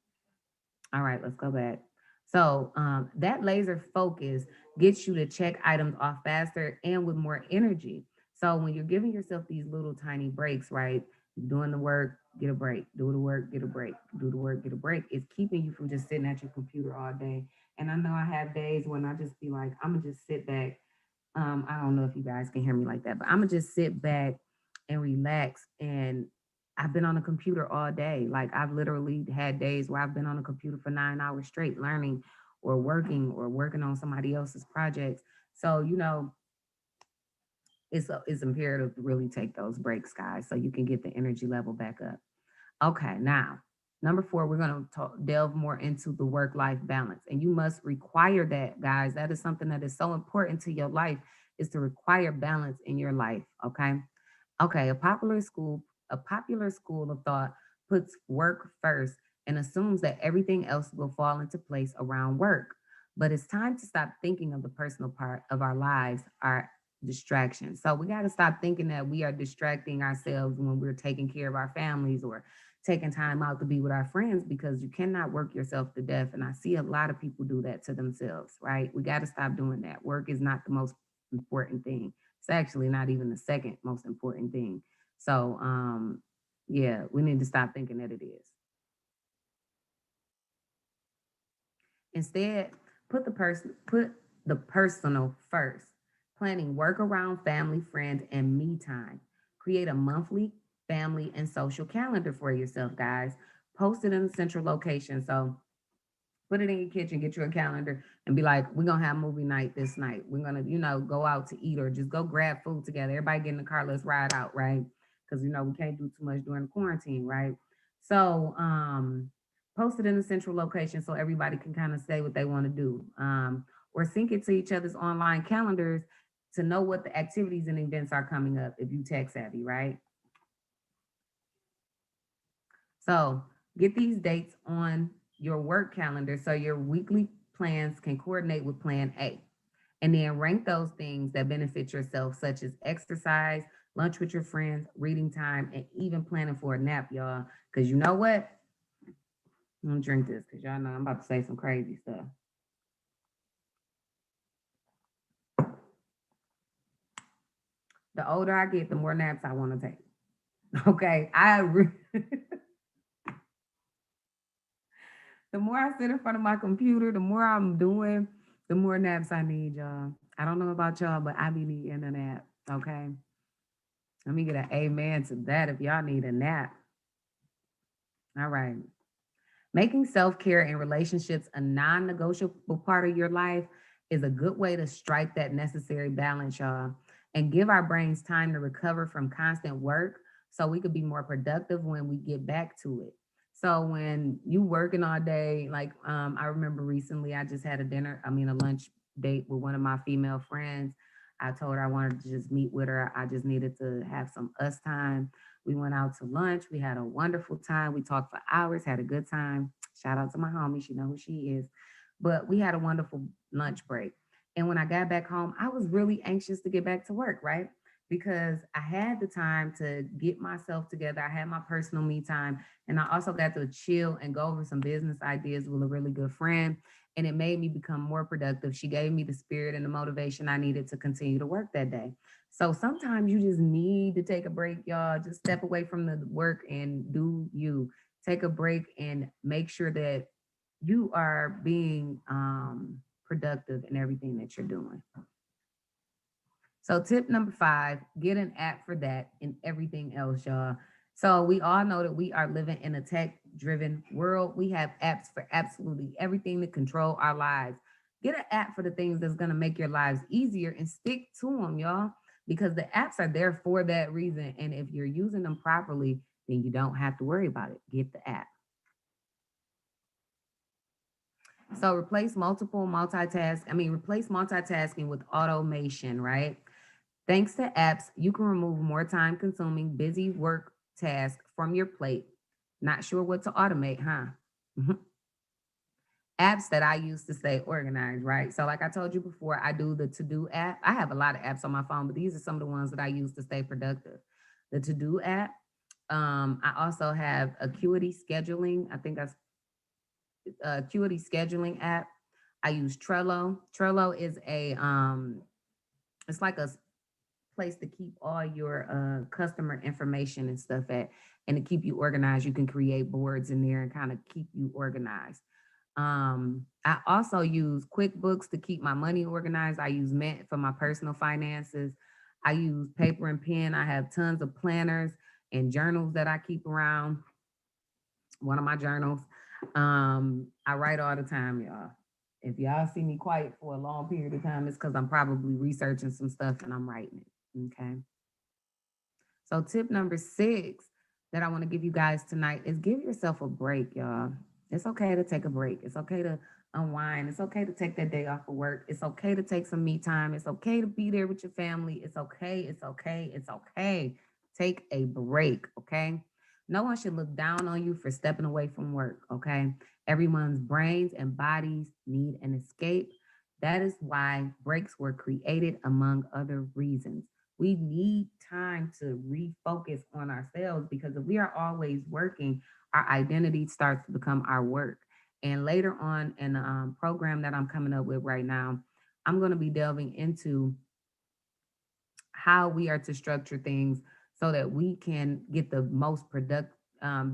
All right, let's go back. So that laser focus gets you to check items off faster and with more energy. So when you're giving yourself these little tiny breaks, right? You're doing the work, get a break. Do the work, get a break. Do the work, get a break. It's keeping you from just sitting at your computer all day. And I know I have days when I just be like, I'm gonna just sit back. I don't know if you guys can hear me like that, but I'm gonna just sit back and relax. And I've been on the computer all day. Like I've literally had days where I've been on the computer for 9 hours straight, learning or working on somebody else's projects. So it's imperative to really take those breaks, guys, so you can get the energy level back up. Okay, now number four, we're going to delve more into the work-life balance, and you must require that, guys. That is something that is so important to your life, is to require balance in your life. Okay, okay. A popular school of thought puts work first and assumes that everything else will fall into place around work. But it's time to stop thinking of the personal part of our lives, our distractions. So we got to stop thinking that we are distracting ourselves when we're taking care of our families or taking time out to be with our friends, because you cannot work yourself to death. And I see a lot of people do that to themselves, right? We got to stop doing that. Work is not the most important thing. It's actually not even the second most important thing. So, yeah, we need to stop thinking that it is. Instead, put the personal first. Planning work around family, friends, and me time. Create a monthly family and social calendar for yourself, guys. Post it in a central location. So put it in your kitchen, get you a calendar, and be like, we're gonna have movie night this night. We're gonna, go out to eat or just go grab food together. Everybody get in the car, let's ride out, right? Because we can't do too much during quarantine, right? So post it in a central location so everybody can kind of say what they want to do. Or sync it to each other's online calendars to know what the activities and events are coming up if you tech savvy, right? So get these dates on your work calendar so your weekly plans can coordinate with plan A. And then rank those things that benefit yourself, such as exercise, lunch with your friends, reading time, and even planning for a nap, y'all. Because you know what? I'm gonna drink this because y'all know I'm about to say some crazy stuff. The older I get, the more naps I want to take. Okay, the more I sit in front of my computer, the more I'm doing, the more naps I need, y'all. I don't know about y'all, but I be needing a nap. Okay. Let me get an amen to that if y'all need a nap. All right. Making self care and relationships a non negotiable part of your life is a good way to strike that necessary balance, y'all, and give our brains time to recover from constant work. so we could be more productive when we get back to it. So when you working all day, like I remember recently I just had a lunch date with one of my female friends. I told her I wanted to just meet with her. I just needed to have some us time. We went out to lunch. We had a wonderful time. We talked for hours, had a good time. Shout out to my homie. She know who she is. But we had a wonderful lunch break. And when I got back home, I was really anxious to get back to work, right? Because I had the time to get myself together. I had my personal me time. And I also got to chill and go over some business ideas with a really good friend. And it made me become more productive. She gave me the spirit and the motivation I needed to continue to work that day. So sometimes you just need to take a break, y'all. Just step away from the work and do you. Take a break and make sure that you are being productive in everything that you're doing. So tip number 5, get an app for that and everything else, y'all. So we all know that we are living in a tech-driven world. We have apps for absolutely everything to control our lives. Get an app for the things that's gonna make your lives easier and stick to them, y'all, because the apps are there for that reason. And if you're using them properly, then you don't have to worry about it. Get the app. So replace multitasking with automation, right? Thanks to apps, you can remove more time consuming, busy work tasks from your plate. Not sure what to automate, huh? Mhm. Apps that I use to stay organized, right? So, like I told you before, I do the to do app. I have a lot of apps on my phone, but these are some of the ones that I use to stay productive. The to do app. I also have Acuity scheduling. I think that's Acuity scheduling app. I use Trello. Trello is it's like a place to keep all your customer information and stuff at, and to keep you organized. You can create boards in there and kind of keep you organized. I also use QuickBooks to keep my money organized. I use Mint for my personal finances. I use paper and pen. I have tons of planners and journals that I keep around. One of my journals. I write all the time, y'all. If y'all see me quiet for a long period of time, it's because I'm probably researching some stuff and I'm writing it. Okay. So, tip number 6 that I want to give you guys tonight is give yourself a break, y'all. It's okay to take a break. It's okay to unwind. It's okay to take that day off of work. It's okay to take some me time. It's okay to be there with your family. It's okay. It's okay. It's okay. Take a break, okay? No one should look down on you for stepping away from work, okay? Everyone's brains and bodies need an escape. That is why breaks were created, among other reasons. We need time to refocus on ourselves because if we are always working, our identity starts to become our work. And later on in the program that I'm coming up with right now, I'm going to be delving into how we are to structure things so that we can get the most productive,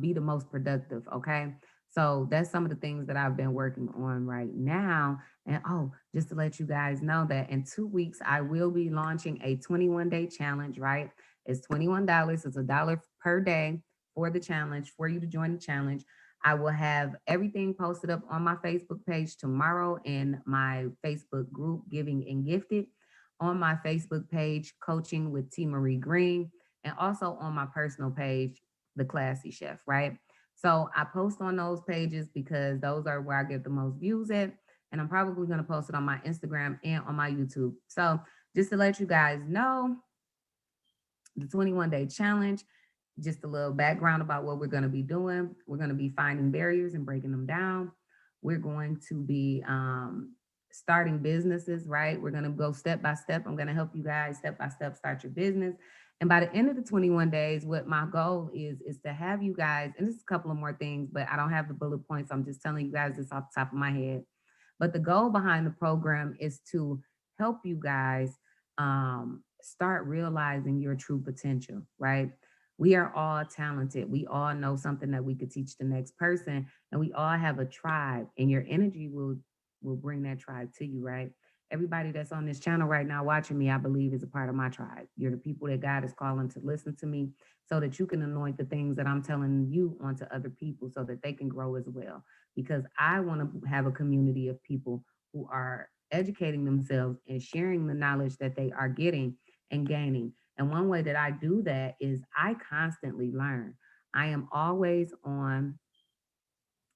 be the most productive. Okay. So that's some of the things that I've been working on right now. And oh, just to let you guys know that in 2 weeks, I will be launching a 21-day challenge, right? It's $21. It's $1 per day for the challenge, for you to join the challenge. I will have everything posted up on my Facebook page tomorrow in my Facebook group, Giving and Gifted, on my Facebook page, Coaching with T. Marie Green, and also on my personal page, The Classy Chef, right? So I post on those pages because those are where I get the most views at. And I'm probably going to post it on my Instagram and on my YouTube. So just to let you guys know, the 21-day challenge, just a little background about what we're going to be doing. We're going to be finding barriers and breaking them down. We're going to be starting businesses, right? We're going to go step by step. I'm going to help you guys step by step start your business. And by the end of the 21 days, what my goal is to have you guys, and this is a couple of more things, but I don't have the bullet points. I'm just telling you guys this off the top of my head. But the goal behind the program is to help you guys start realizing your true potential, right? We are all talented. We all know something that we could teach the next person, and we all have a tribe, and your energy will bring that tribe to you, right? Everybody that's on this channel right now watching me, I believe, is a part of my tribe. You're the people that God is calling to listen to me so that you can anoint the things that I'm telling you onto other people so that they can grow as well. Because I want to have a community of people who are educating themselves and sharing the knowledge that they are getting and gaining. And one way that I do that is I constantly learn. I am always on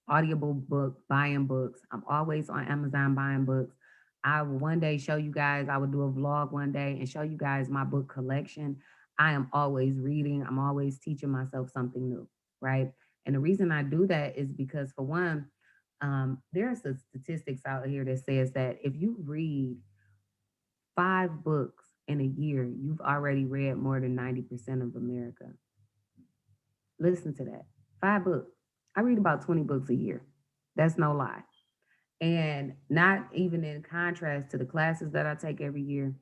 Audible book buying books. I'm always on Amazon buying books. I will one day show you guys, I will do a vlog one day and show you guys my book collection. I am always reading, I'm always teaching myself something new, right? And the reason I do that is because, for one, there's a statistics out here that says that if you read 5 books in a year, you've already read more than 90% of America. Listen to that. 5 books. I read about 20 books a year. That's no lie. And not even in contrast to the classes that I take every year.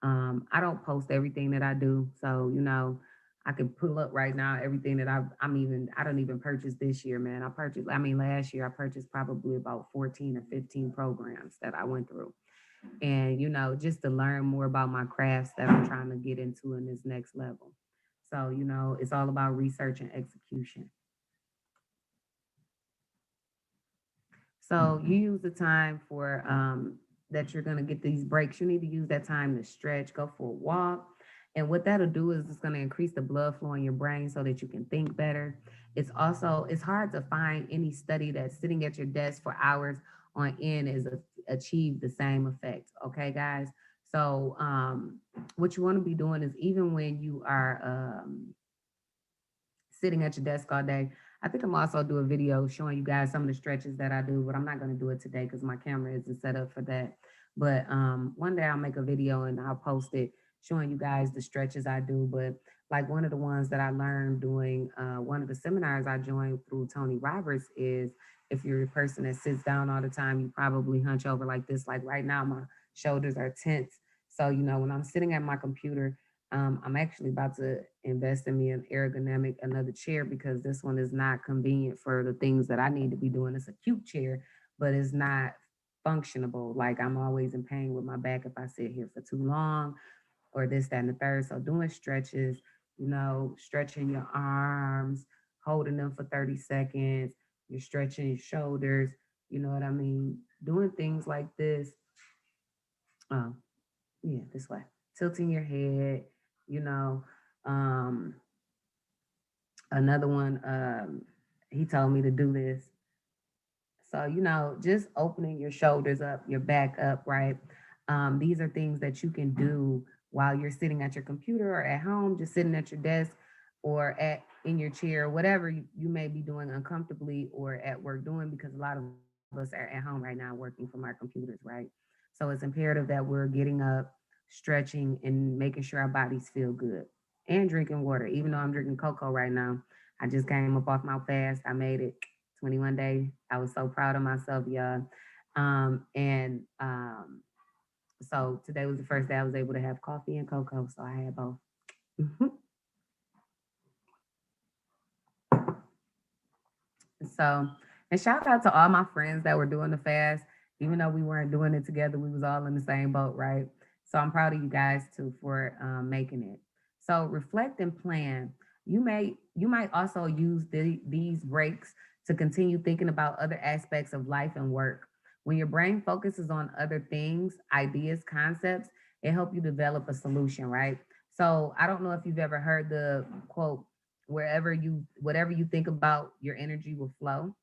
I don't post everything that I do. So, I can pull up right now everything that I don't even purchase this year, man. Last year I purchased probably about 14 or 15 programs that I went through. And, just to learn more about my crafts that I'm trying to get into in this next level. So, it's all about research and execution. So you use the time for that you're gonna get these breaks. You need to use that time to stretch, go for a walk. And what that'll do is it's gonna increase the blood flow in your brain so that you can think better. It's hard to find any study that's sitting at your desk for hours on end is achieve the same effect. Okay, guys. So what you want to be doing is, even when you are sitting at your desk all day. I think I'm also do a video showing you guys some of the stretches that I do, but I'm not going to do it today because my camera isn't set up for that. But one day I'll make a video and I'll post it showing you guys the stretches I do. But like, one of the ones that I learned doing one of the seminars I joined through Tony Roberts is, if you're a person that sits down all the time, you probably hunch over like this. Like right now, my shoulders are tense. So, when I'm sitting at my computer, I'm actually about to invest in me an ergonomic another chair, because this one is not convenient for the things that I need to be doing. It's a cute chair, but it's not functionable. Like, I'm always in pain with my back if I sit here for too long, or this, that, and the third. So doing stretches, stretching your arms, holding them for 30 seconds, you're stretching your shoulders, you know what I mean? Doing things like this. Um, yeah, this way. Tilting your head, you know. Um, Another one, he told me to do this. So, just opening your shoulders up, your back up, right? These are things that you can do while you're sitting at your computer or at home, just sitting at your desk or at in your chair, whatever you may be doing uncomfortably or at work doing, because a lot of us are at home right now working from our computers, right? So it's imperative that we're getting up, stretching, and making sure our bodies feel good, and drinking water. Even though I'm drinking cocoa right now, I just came up off my fast. I made it 21 days. I was so proud of myself, y'all. And So today was the first day I was able to have coffee and cocoa. So I had both. So, and shout out to all my friends that were doing the fast. Even though we weren't doing it together, we was all in the same boat, right? So I'm proud of you guys too for making it. So reflect and plan. You might also use these breaks to continue thinking about other aspects of life and work. When your brain focuses on other things, ideas, concepts, it helps you develop a solution, right? So I don't know if you've ever heard the quote, whatever you think about, your energy will flow.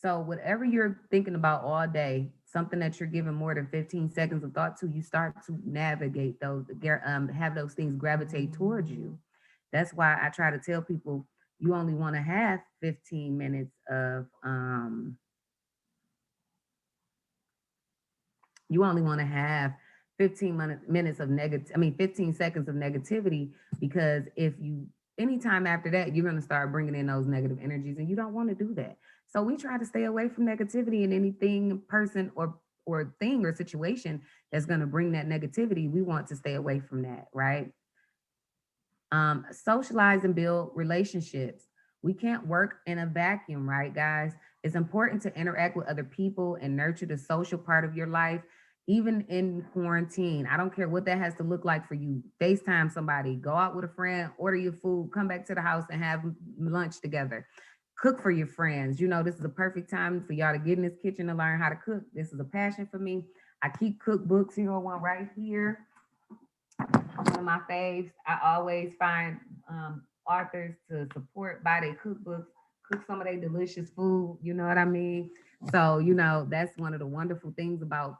So whatever you're thinking about all day, something that you're giving more than 15 seconds of thought to, you start to navigate those, have those things gravitate towards you. That's why I try to tell people, you only want to have 15 minutes of you only want to have 15 minutes of negative, 15 seconds of negativity, because if you, anytime after that, you're going to start bringing in those negative energies, and you don't want to do that. So we try to stay away from negativity, and anything, person, or thing or situation that's going to bring that negativity. We want to stay away from that, right? Socialize and build relationships. We can't work in a vacuum, right, guys? It's important to interact with other people and nurture the social part of your life, even in quarantine. I don't care what that has to look like for you. FaceTime somebody, go out with a friend, order your food, come back to the house and have lunch together. Cook for your friends. This is a perfect time for y'all to get in this kitchen and learn how to cook. This is a passion for me. I keep cookbooks, one right here. One of my faves. I always find authors to support, buy their cookbooks, cook some of their delicious food. You know what I mean? So, that's one of the wonderful things about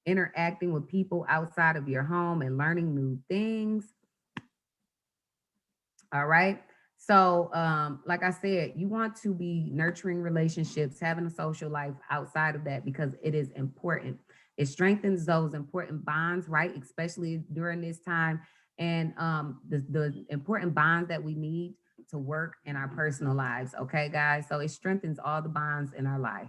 interacting with people outside of your home and learning new things. All right. So, like I said, you want to be nurturing relationships, having a social life outside of that because it is important. It strengthens those important bonds, right? Especially during this time, and the important bonds that we need to work in our personal lives. Okay, guys. So it strengthens all the bonds in our life.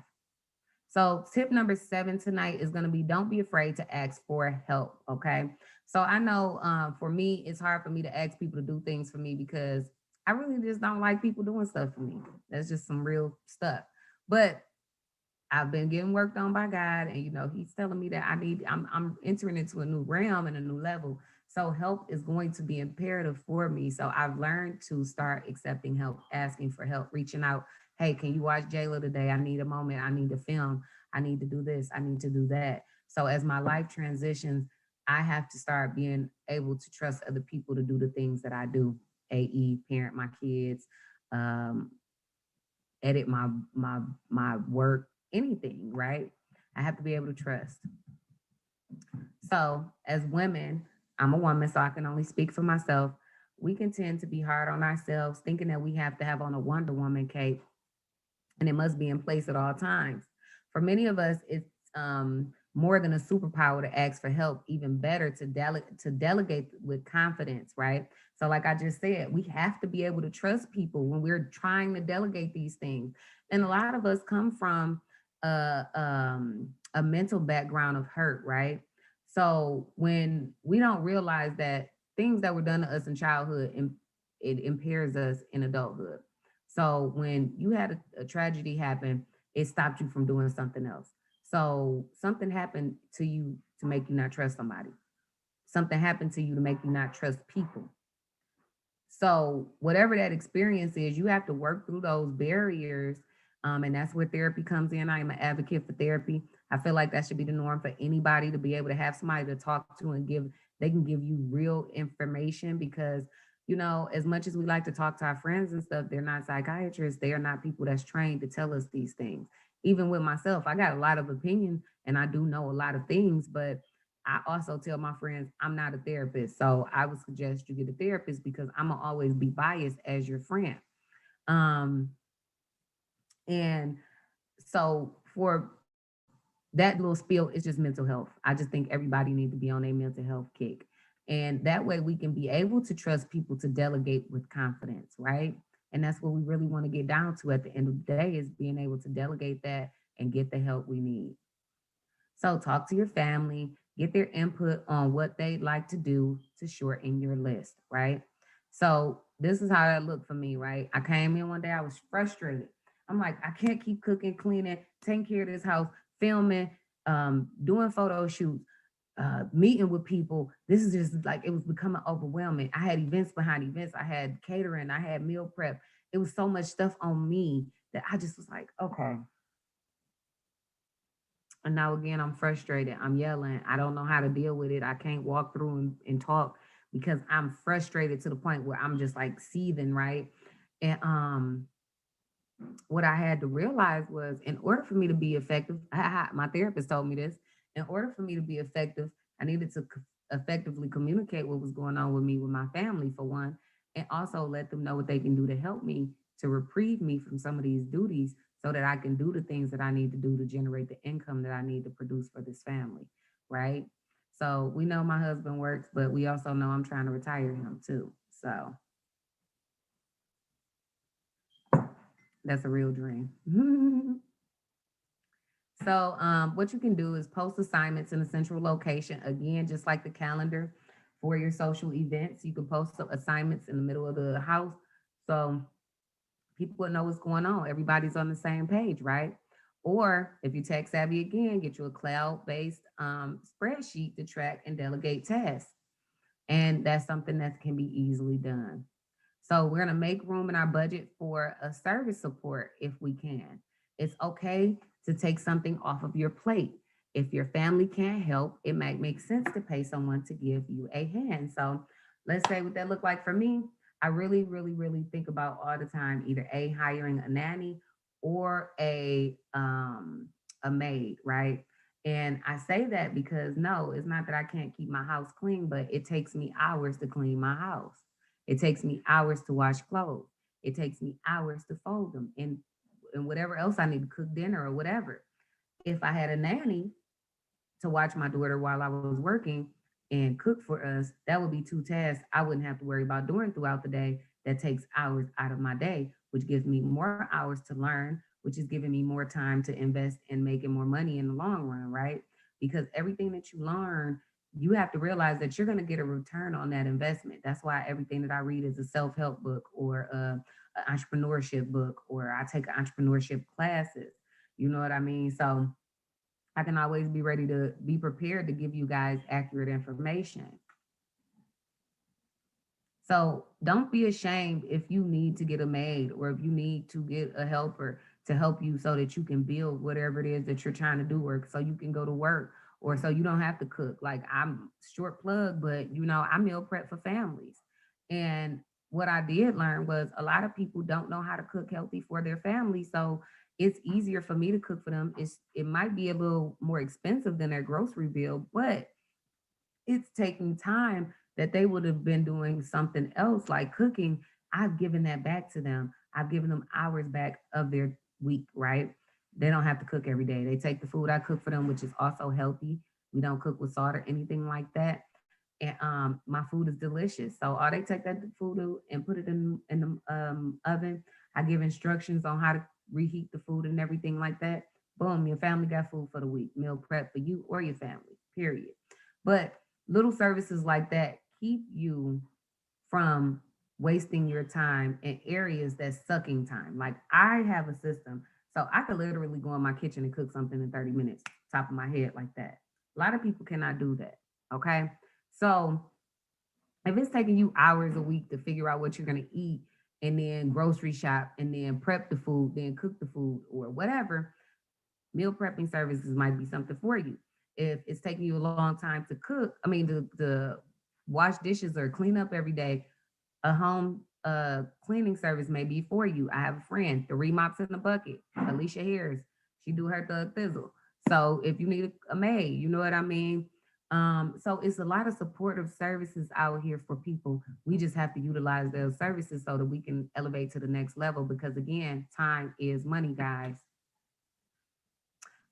So, tip number 7 tonight is going to be don't be afraid to ask for help. Okay. So, I know for me, it's hard for me to ask people to do things for me because I really just don't like people doing stuff for me. That's just some real stuff. But I've been getting worked on by God, and He's telling me that I'm entering into a new realm and a new level. So help is going to be imperative for me. So I've learned to start accepting help, asking for help, reaching out. Hey, can you watch Jayla today? I need a moment. I need to film. I need to do this. I need to do that. So as my life transitions, I have to start being able to trust other people to do the things that I do. AE, parent my kids, um, edit my work, anything, right? I have to be able to trust. So as women, I'm a woman, so I can only speak for myself. We can tend to be hard on ourselves, thinking that we have to have on a Wonder Woman cape and it must be in place at all times. For many of us, it's more than a superpower to ask for help, even better to delegate with confidence, right? So, like I just said, we have to be able to trust people when we're trying to delegate these things. And a lot of us come from a mental background of hurt, right? So when we don't realize that things that were done to us in childhood, it impairs us in adulthood. So when you had a tragedy happen, it stopped you from doing something else. So something happened to you to make you not trust somebody. Something happened to you to make you not trust people. So whatever that experience is, you have to work through those barriers. And that's where therapy comes in. I am an advocate for therapy. I feel like that should be the norm for anybody to be able to have somebody to talk to and they can give you real information because, as much as we like to talk to our friends and stuff, they're not psychiatrists. They are not people that's trained to tell us these things. Even with myself, I got a lot of opinion and I do know a lot of things, but I also tell my friends I'm not a therapist. So I would suggest you get a therapist because I'm gonna always be biased as your friend. Um, and so for that little spiel, it's just mental health. I just think everybody needs to be on a mental health kick. And that way we can be able to trust people to delegate with confidence, right? And that's what we really want to get down to at the end of the day is being able to delegate that and get the help we need. So talk to your family, get their input on what they'd like to do to shorten your list, right? So this is how that looked for me, right? I came in one day, I was frustrated. I'm like, I can't keep cooking, cleaning, taking care of this house, filming, doing photo shoots, meeting with people. This is just like it was becoming overwhelming. I had events behind events, I had catering, I had meal prep. It was so much stuff on me that I just was like, okay, and now again, I'm frustrated. I'm yelling. I don't know how to deal with it. I can't walk through and talk because I'm frustrated to the point where I'm just like seething, right? And what I had to realize was in order for me to be effective, my therapist told me this, in order for me to be effective, I needed to effectively communicate what was going on with me with my family for one, and also let them know what they can do to help me to reprieve me from some of these duties so that I can do the things that I need to do to generate the income that I need to produce for this family, right? So we know my husband works, but we also know I'm trying to retire him too. So that's a real dream. So, what you can do is post assignments in a central location. Again, just like the calendar for your social events, you can post some assignments in the middle of the house so people would know what's going on. Everybody's on the same page, right? Or if you're tech savvy again, get you a cloud based spreadsheet to track and delegate tasks. And that's something that can be easily done. So we're going to make room in our budget for a service support if we can. It's okay to take something off of your plate. If your family can't help, it might make sense to pay someone to give you a hand. So let's say what that look like for me. I really, really, really think about all the time either a hiring a nanny or a maid, right? And I say that because no, it's not that I can't keep my house clean, but it takes me hours to clean my house. It takes me hours to wash clothes. It takes me hours to fold them and whatever else I need to cook dinner or whatever. If I had a nanny to watch my daughter while I was working and cook for us, that would be two tasks I wouldn't have to worry about doing throughout the day. That takes hours out of my day, which gives me more hours to learn, which is giving me more time to invest in making more money in the long run, right? Because everything that you learn, you have to realize that you're going to get a return on that investment. That's why everything that I read is a self help book or an entrepreneurship book, or I take entrepreneurship classes. You know what I mean? So I can always be ready to be prepared to give you guys accurate information. So don't be ashamed if you need to get a maid or if you need to get a helper to help you so that you can build whatever it is that you're trying to do, or so you can go to work, or so you don't have to cook. Like, I'm short plug, but I meal prep for families. And what I did learn was a lot of people don't know how to cook healthy for their family. So it's easier for me to cook for them. It might be a little more expensive than their grocery bill, but it's taking time that they would have been doing something else like cooking. I've given that back to them. I've given them hours back of their week, right? They don't have to cook every day. They take the food I cook for them, which is also healthy. We don't cook with salt or anything like that. And my food is delicious. So all they take that food and put it in the oven. I give instructions on how to reheat the food and everything like that. Boom, your family got food for the week. Meal prep for you or your family, period. But little services like that keep you from wasting your time in areas that's sucking time. Like, I have a system, so I could literally go in my kitchen and cook something in 30 minutes, top of my head, like that. A lot of people cannot do that. Okay. So if it's taking you hours a week to figure out what you're going to eat and then grocery shop and then prep the food, then cook the food or whatever, meal prepping services might be something for you. If it's taking you a long time to cook, I mean, to wash dishes or clean up every day, a home cleaning service may be for you. I have a friend, 3 mops in a bucket, Alicia Harris. She do her thug thizzle. So if you need a maid, you know what I mean? So it's a lot of supportive services out here for people. We just have to utilize those services so that we can elevate to the next level, because again, time is money, guys.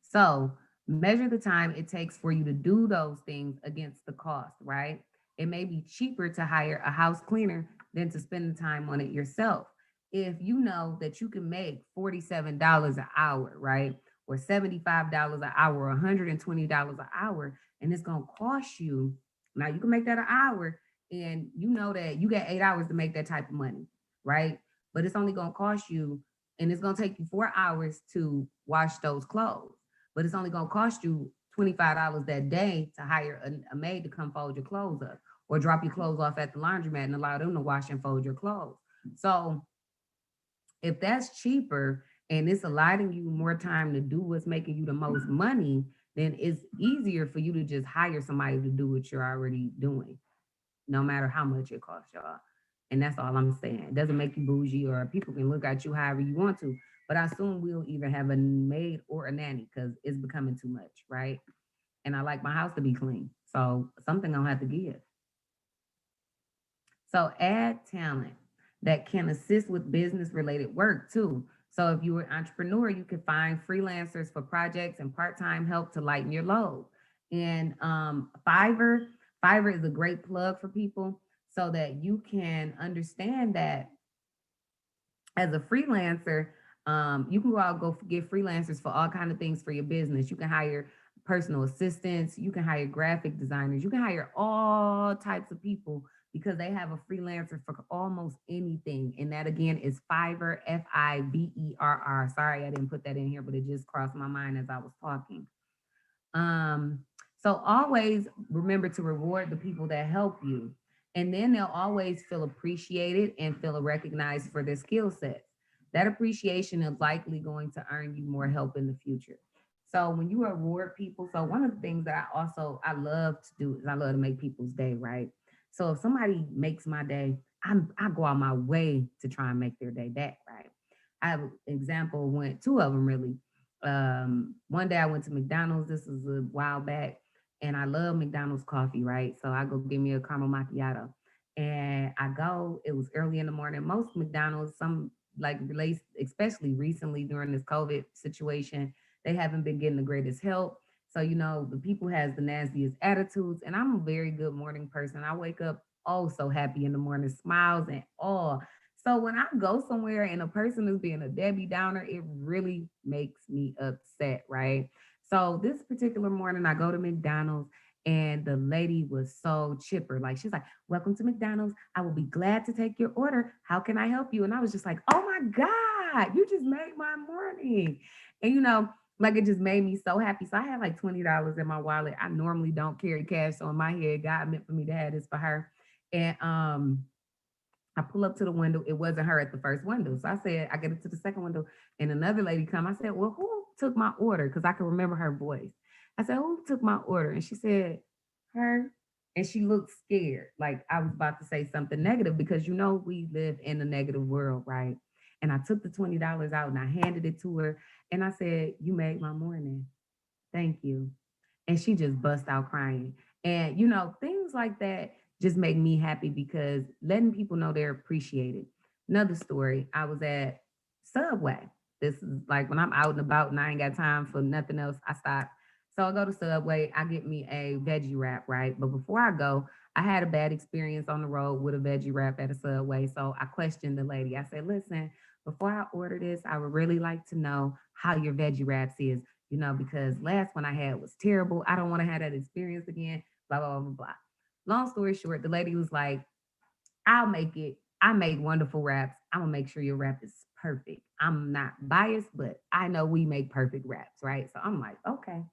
So measure the time it takes for you to do those things against the cost, right? It may be cheaper to hire a house cleaner than to spend the time on it yourself. If you know that you can make $47 an hour, right? Or $75 an hour, or $120 an hour, and it's going to cost you. Now, you can make that an hour, and you know that you got 8 hours to make that type of money, right? But it's only going to cost you, and it's going to take you 4 hours to wash those clothes, but it's only going to cost you $25 that day to hire a maid to come fold your clothes up, or drop your clothes off at the laundromat and allow them to wash and fold your clothes. So if that's cheaper and it's allowing you more time to do what's making you the most money, then it's easier for you to just hire somebody to do what you're already doing, no matter how much it costs y'all. And that's all I'm saying. It doesn't make you bougie, or people can look at you however you want to. But I assume we'll either have a maid or a nanny because it's becoming too much, right? And I like my house to be clean. So something I'll have to give. So add talent that can assist with business related work too. So if you're an entrepreneur, you can find freelancers for projects and part-time help to lighten your load. And Fiverr is a great plug for people so that you can understand that as a freelancer, you can go get freelancers for all kind of things for your business. You can hire personal assistants, you can hire graphic designers, you can hire all types of people because they have a freelancer for almost anything. And that again is Fiverr, Fiverr. Sorry, I didn't put that in here, but it just crossed my mind as I was talking. Um, so always remember to reward the people that help you. And then they'll always feel appreciated and feel recognized for their skill sets. That appreciation is likely going to earn you more help in the future. So when you reward people, so one of the things that I love to do is I love to make people's day, right? So if somebody makes my day, I go out my way to try and make their day back, right? I have an example, went two of them really. One day I went to McDonald's. This was a while back, and I love McDonald's coffee, right? So I go get me a caramel macchiato, and I go. It was early in the morning. Most McDonald's, some like relates, especially recently during this COVID situation, they haven't been getting the greatest help. So the people has the nastiest attitudes, and I'm a very good morning person. I wake up oh so happy in the morning, smiles and all. So when I go somewhere and a person is being a Debbie Downer, it really makes me upset, right? So this particular morning, I go to McDonald's and the lady was so chipper. Like she's like, "Welcome to McDonald's. I will be glad to take your order. How can I help you?" And I was just like, "Oh my God, you just made my morning." And like it just made me so happy. So I had like $20 in my wallet. I normally don't carry cash. So in my head, God meant for me to have this for her. And I pull up to the window. It wasn't her at the first window. So I said, I get it to the second window, and another lady come. I said, "Well, who took my order?" Because I can remember her voice. I said, "Who took my order?" And she said, "Her." And she looked scared, like I was about to say something negative because we live in a negative world, right? And I took the $20 out and I handed it to her, and I said, "You made my morning. Thank you." And she just bust out crying. And things like that just make me happy because letting people know they're appreciated. Another story, I was at Subway. This is like when I'm out and about and I ain't got time for nothing else, I stop. So I go to Subway, I get me a veggie wrap, right? But before I go, I had a bad experience on the road with a veggie wrap at a Subway. So I questioned the lady. I said, "Listen, before I order this, I would really like to know how your veggie wraps is, because last one I had was terrible. I don't want to have that experience again." Blah, blah, blah, blah. Long story short, the lady was like, "I'll make it. I make wonderful wraps. I'm gonna make sure your wrap is perfect. I'm not biased, but I know we make perfect wraps, right?" So I'm like, okay,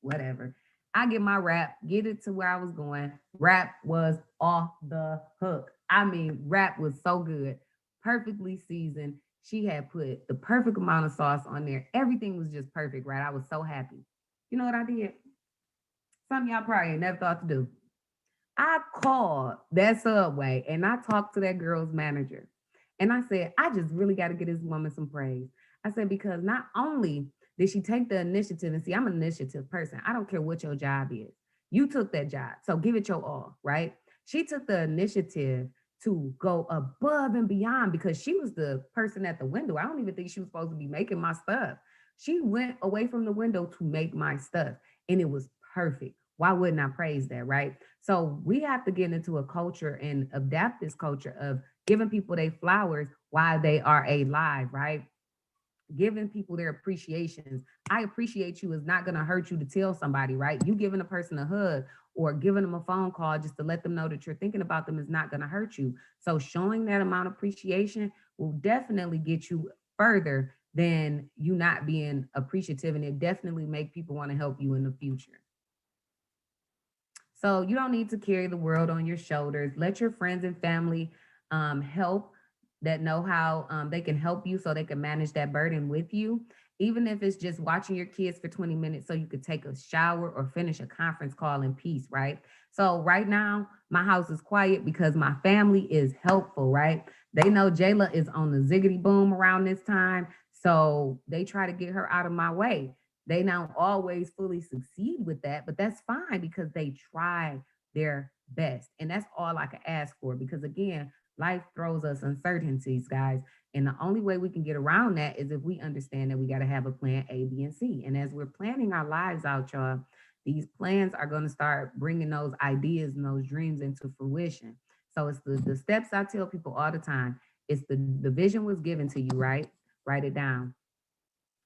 whatever. I get my wrap, get it to where I was going. Wrap was off the hook. I mean, wrap was so good, perfectly seasoned. She had put the perfect amount of sauce on there. Everything was just perfect, right? I was so happy. You know what I did? Something y'all probably ain't never thought to do. I called that Subway and I talked to that girl's manager. And I said, "I just really got to get this woman some praise." I said, because not only did she take the initiative, and see, I'm an initiative person. I don't care what your job is. You took that job. So give it your all, right? She took the initiative to go above and beyond because she was the person at the window. I don't even think she was supposed to be making my stuff. She went away from the window to make my stuff, and it was perfect. Why wouldn't I praise that, right? So we have to get into a culture and adapt this culture of giving people their flowers while they are alive, right? Giving people their appreciations. I appreciate you is not going to hurt you to tell somebody, right? You giving a person a hug or giving them a phone call just to let them know that you're thinking about them is not going to hurt you. So showing that amount of appreciation will definitely get you further than you not being appreciative, and it definitely make people want to help you in the future. So you don't need to carry the world on your shoulders. Let your friends and family help that know how they can help you so they can manage that burden with you. Even if it's just watching your kids for 20 minutes so you could take a shower or finish a conference call in peace, right? So right now, my house is quiet because my family is helpful, right? They know Jayla is on the ziggity boom around this time. So they try to get her out of my way. They don't always fully succeed with that, but that's fine because they try their best. And that's all I can ask for because, again, life throws us uncertainties, guys. And the only way we can get around that is if we understand that we got to have a plan A, B, and C. And as we're planning our lives out, y'all, these plans are going to start bringing those ideas and those dreams into fruition. So it's the steps I tell people all the time. It's the vision was given to you, right? Write it down.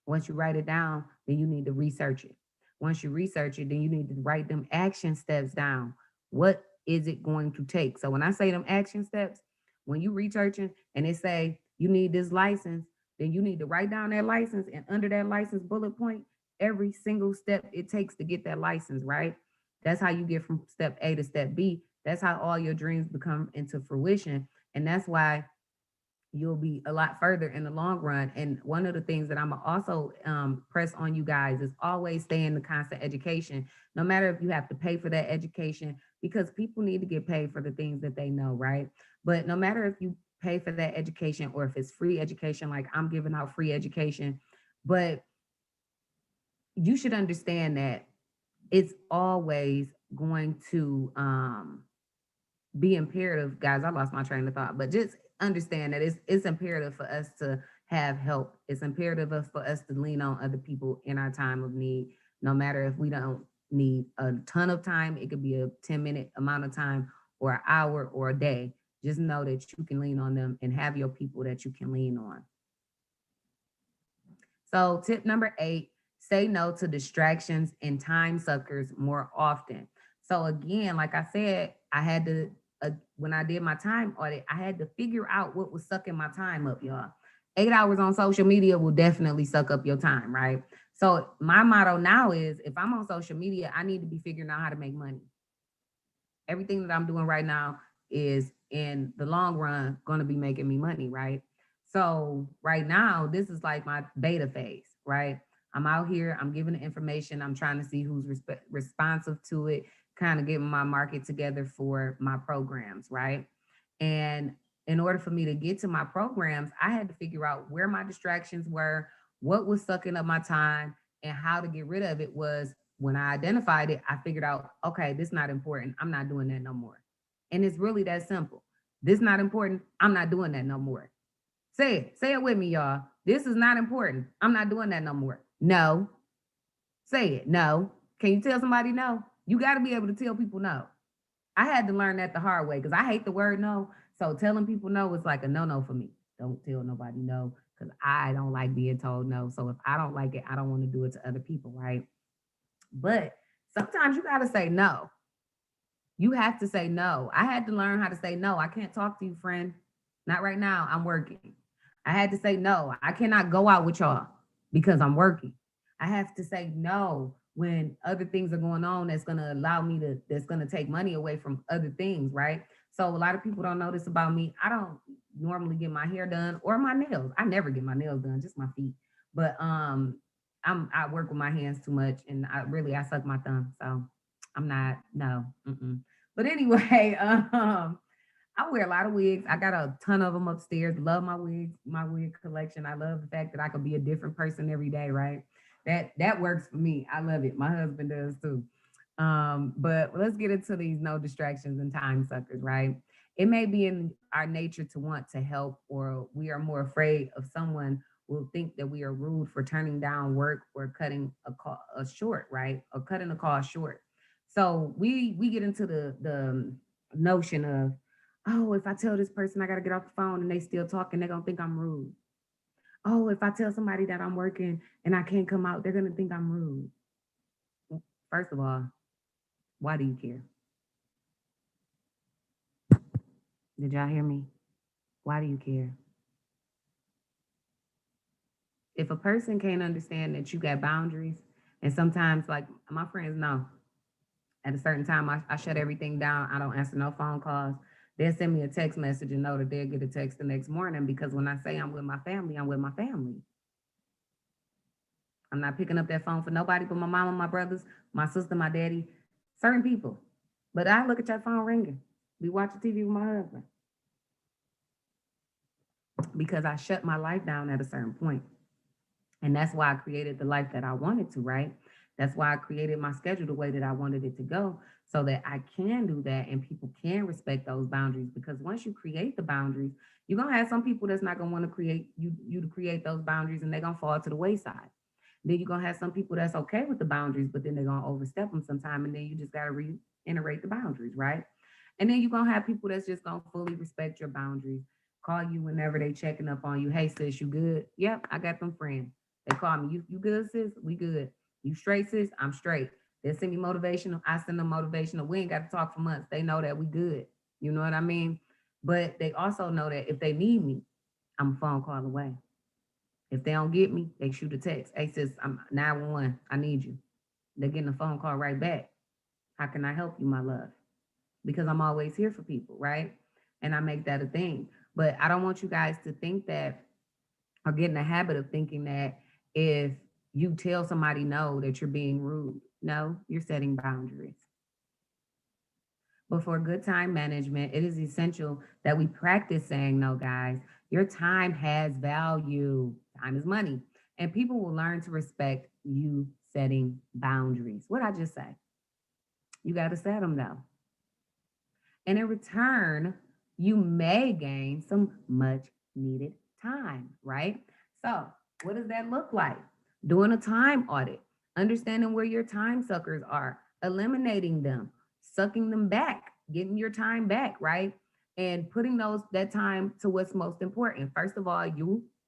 Once you write it down, then you need to research it. Once you research it, then you need to write them action steps down. What is it going to take? So when I say them action steps, when you researching and they say you need this license, then you need to write down that license and under that license bullet point every single step it takes to get that license, right? That's how you get from step A to step B. That's how all your dreams become into fruition. And that's why you'll be a lot further in the long run. And one of the things that I'm also press on you guys is always stay in the constant education, no matter if you have to pay for that education, because people need to get paid for the things that they know, right? But no matter if you pay for that education or if it's free education, like I'm giving out free education, but you should understand that it's always going to be imperative, guys. I lost my train of thought, but just understand that it's imperative for us to have help. It's imperative for us to lean on other people in our time of need, no matter if we don't need a ton of time. It could be a 10-minute amount of time or an hour or a day. Just know that you can lean on them and have your people that you can lean on. So, tip number 8, say no to distractions and time suckers more often. So, again, like I said, I had to, when I did my time audit, I had to figure out what was sucking my time up, y'all. 8 hours on social media will definitely suck up your time, right? So, my motto now is if I'm on social media, I need to be figuring out how to make money. Everything that I'm doing right now is in the long run going to be making me money, right? So right now, this is like my beta phase, right? I'm out here, I'm giving the information, I'm trying to see who's responsive to it, kind of getting my market together for my programs, right? And in order for me to get to my programs, I had to figure out where my distractions were, what was sucking up my time, and how to get rid of it was when I identified it, I figured out, okay, this is not important. I'm not doing that no more. And it's really that simple. This is not important. I'm not doing that no more. Say it. Say it with me, y'all. This is not important. I'm not doing that no more. No. Say it. No. Can you tell somebody no? You got to be able to tell people no. I had to learn that the hard way because I hate the word no. So telling people no is like a no for me. Don't tell nobody no because I don't like being told no. So if I don't like it, I don't want to do it to other people, right? But sometimes you got to say no. You have to say no. I had to learn how to say no. I can't talk to you, friend. Not right now. I'm working. I had to say no. I cannot go out with y'all because I'm working. I have to say no when other things are going on that's going to allow me to, that's going to take money away from other things, right? So a lot of people don't know this about me. I don't normally get my hair done or my nails. I never get my nails done, just my feet. But I work with my hands too much and I suck my thumb. So I'm not, no. Mm-mm. But anyway, I wear a lot of wigs. I got a ton of them upstairs. Love my wigs, my wig collection. I love the fact that I could be a different person every day, right? That works for me. I love it. My husband does too. But let's get into these no distractions and time suckers, right? It may be in our nature to want to help, or we are more afraid of someone will think that we are rude for turning down work or cutting a call a short, right? Or cutting a call short. So we get into the notion of, oh, if I tell this person I gotta get off the phone and they still talking, they're gonna think I'm rude. Oh, if I tell somebody that I'm working and I can't come out, they're gonna think I'm rude. First of all, why do you care? Did y'all hear me? Why do you care? If a person can't understand that you got boundaries, and sometimes, like my friends know, at a certain time, I shut everything down. I don't answer no phone calls. They'll send me a text message and know that they'll get a text the next morning because when I say I'm with my family, I'm with my family. I'm not picking up that phone for nobody but my mama, my brothers, my sister, my daddy, certain people. But I look at that phone ringing. We watching TV with my husband because I shut my life down at a certain point. And that's why I created the life that I wanted to, right? That's why I created my schedule the way that I wanted it to go so that I can do that and people can respect those boundaries. Because once you create the boundaries, you're gonna have some people that's not gonna want to create you to create those boundaries and they're gonna fall to the wayside. Then you're gonna have some people that's okay with the boundaries, but then they're gonna overstep them sometime, and then you just gotta reiterate the boundaries, right? And then you're gonna have people that's just gonna fully respect your boundaries, call you whenever they checking up on you. Hey sis, you good? Yep, I got them friends. They call me, you good, sis? We good. You straight, sis? I'm straight. They send me motivational, I send them motivational. We ain't got to talk for months. They know that we good. You know what I mean? But they also know that if they need me, I'm a phone call away. If they don't get me, they shoot a text. Hey sis, I'm 911. I need you. They're getting a phone call right back. How can I help you, my love? Because I'm always here for people, right? And I make that a thing. But I don't want you guys to think that or get in the habit of thinking that if you tell somebody no, that you're being rude. No, you're setting boundaries. But for good time management, it is essential that we practice saying no, guys. Your time has value. Time is money. And people will learn to respect you setting boundaries. What I just say? You got to set them though. And in return, you may gain some much needed time, right? So, what does that look like? Doing a time audit, understanding where your time suckers are, eliminating them, sucking them back, getting your time back, right? And putting those that time to what's most important. First of all,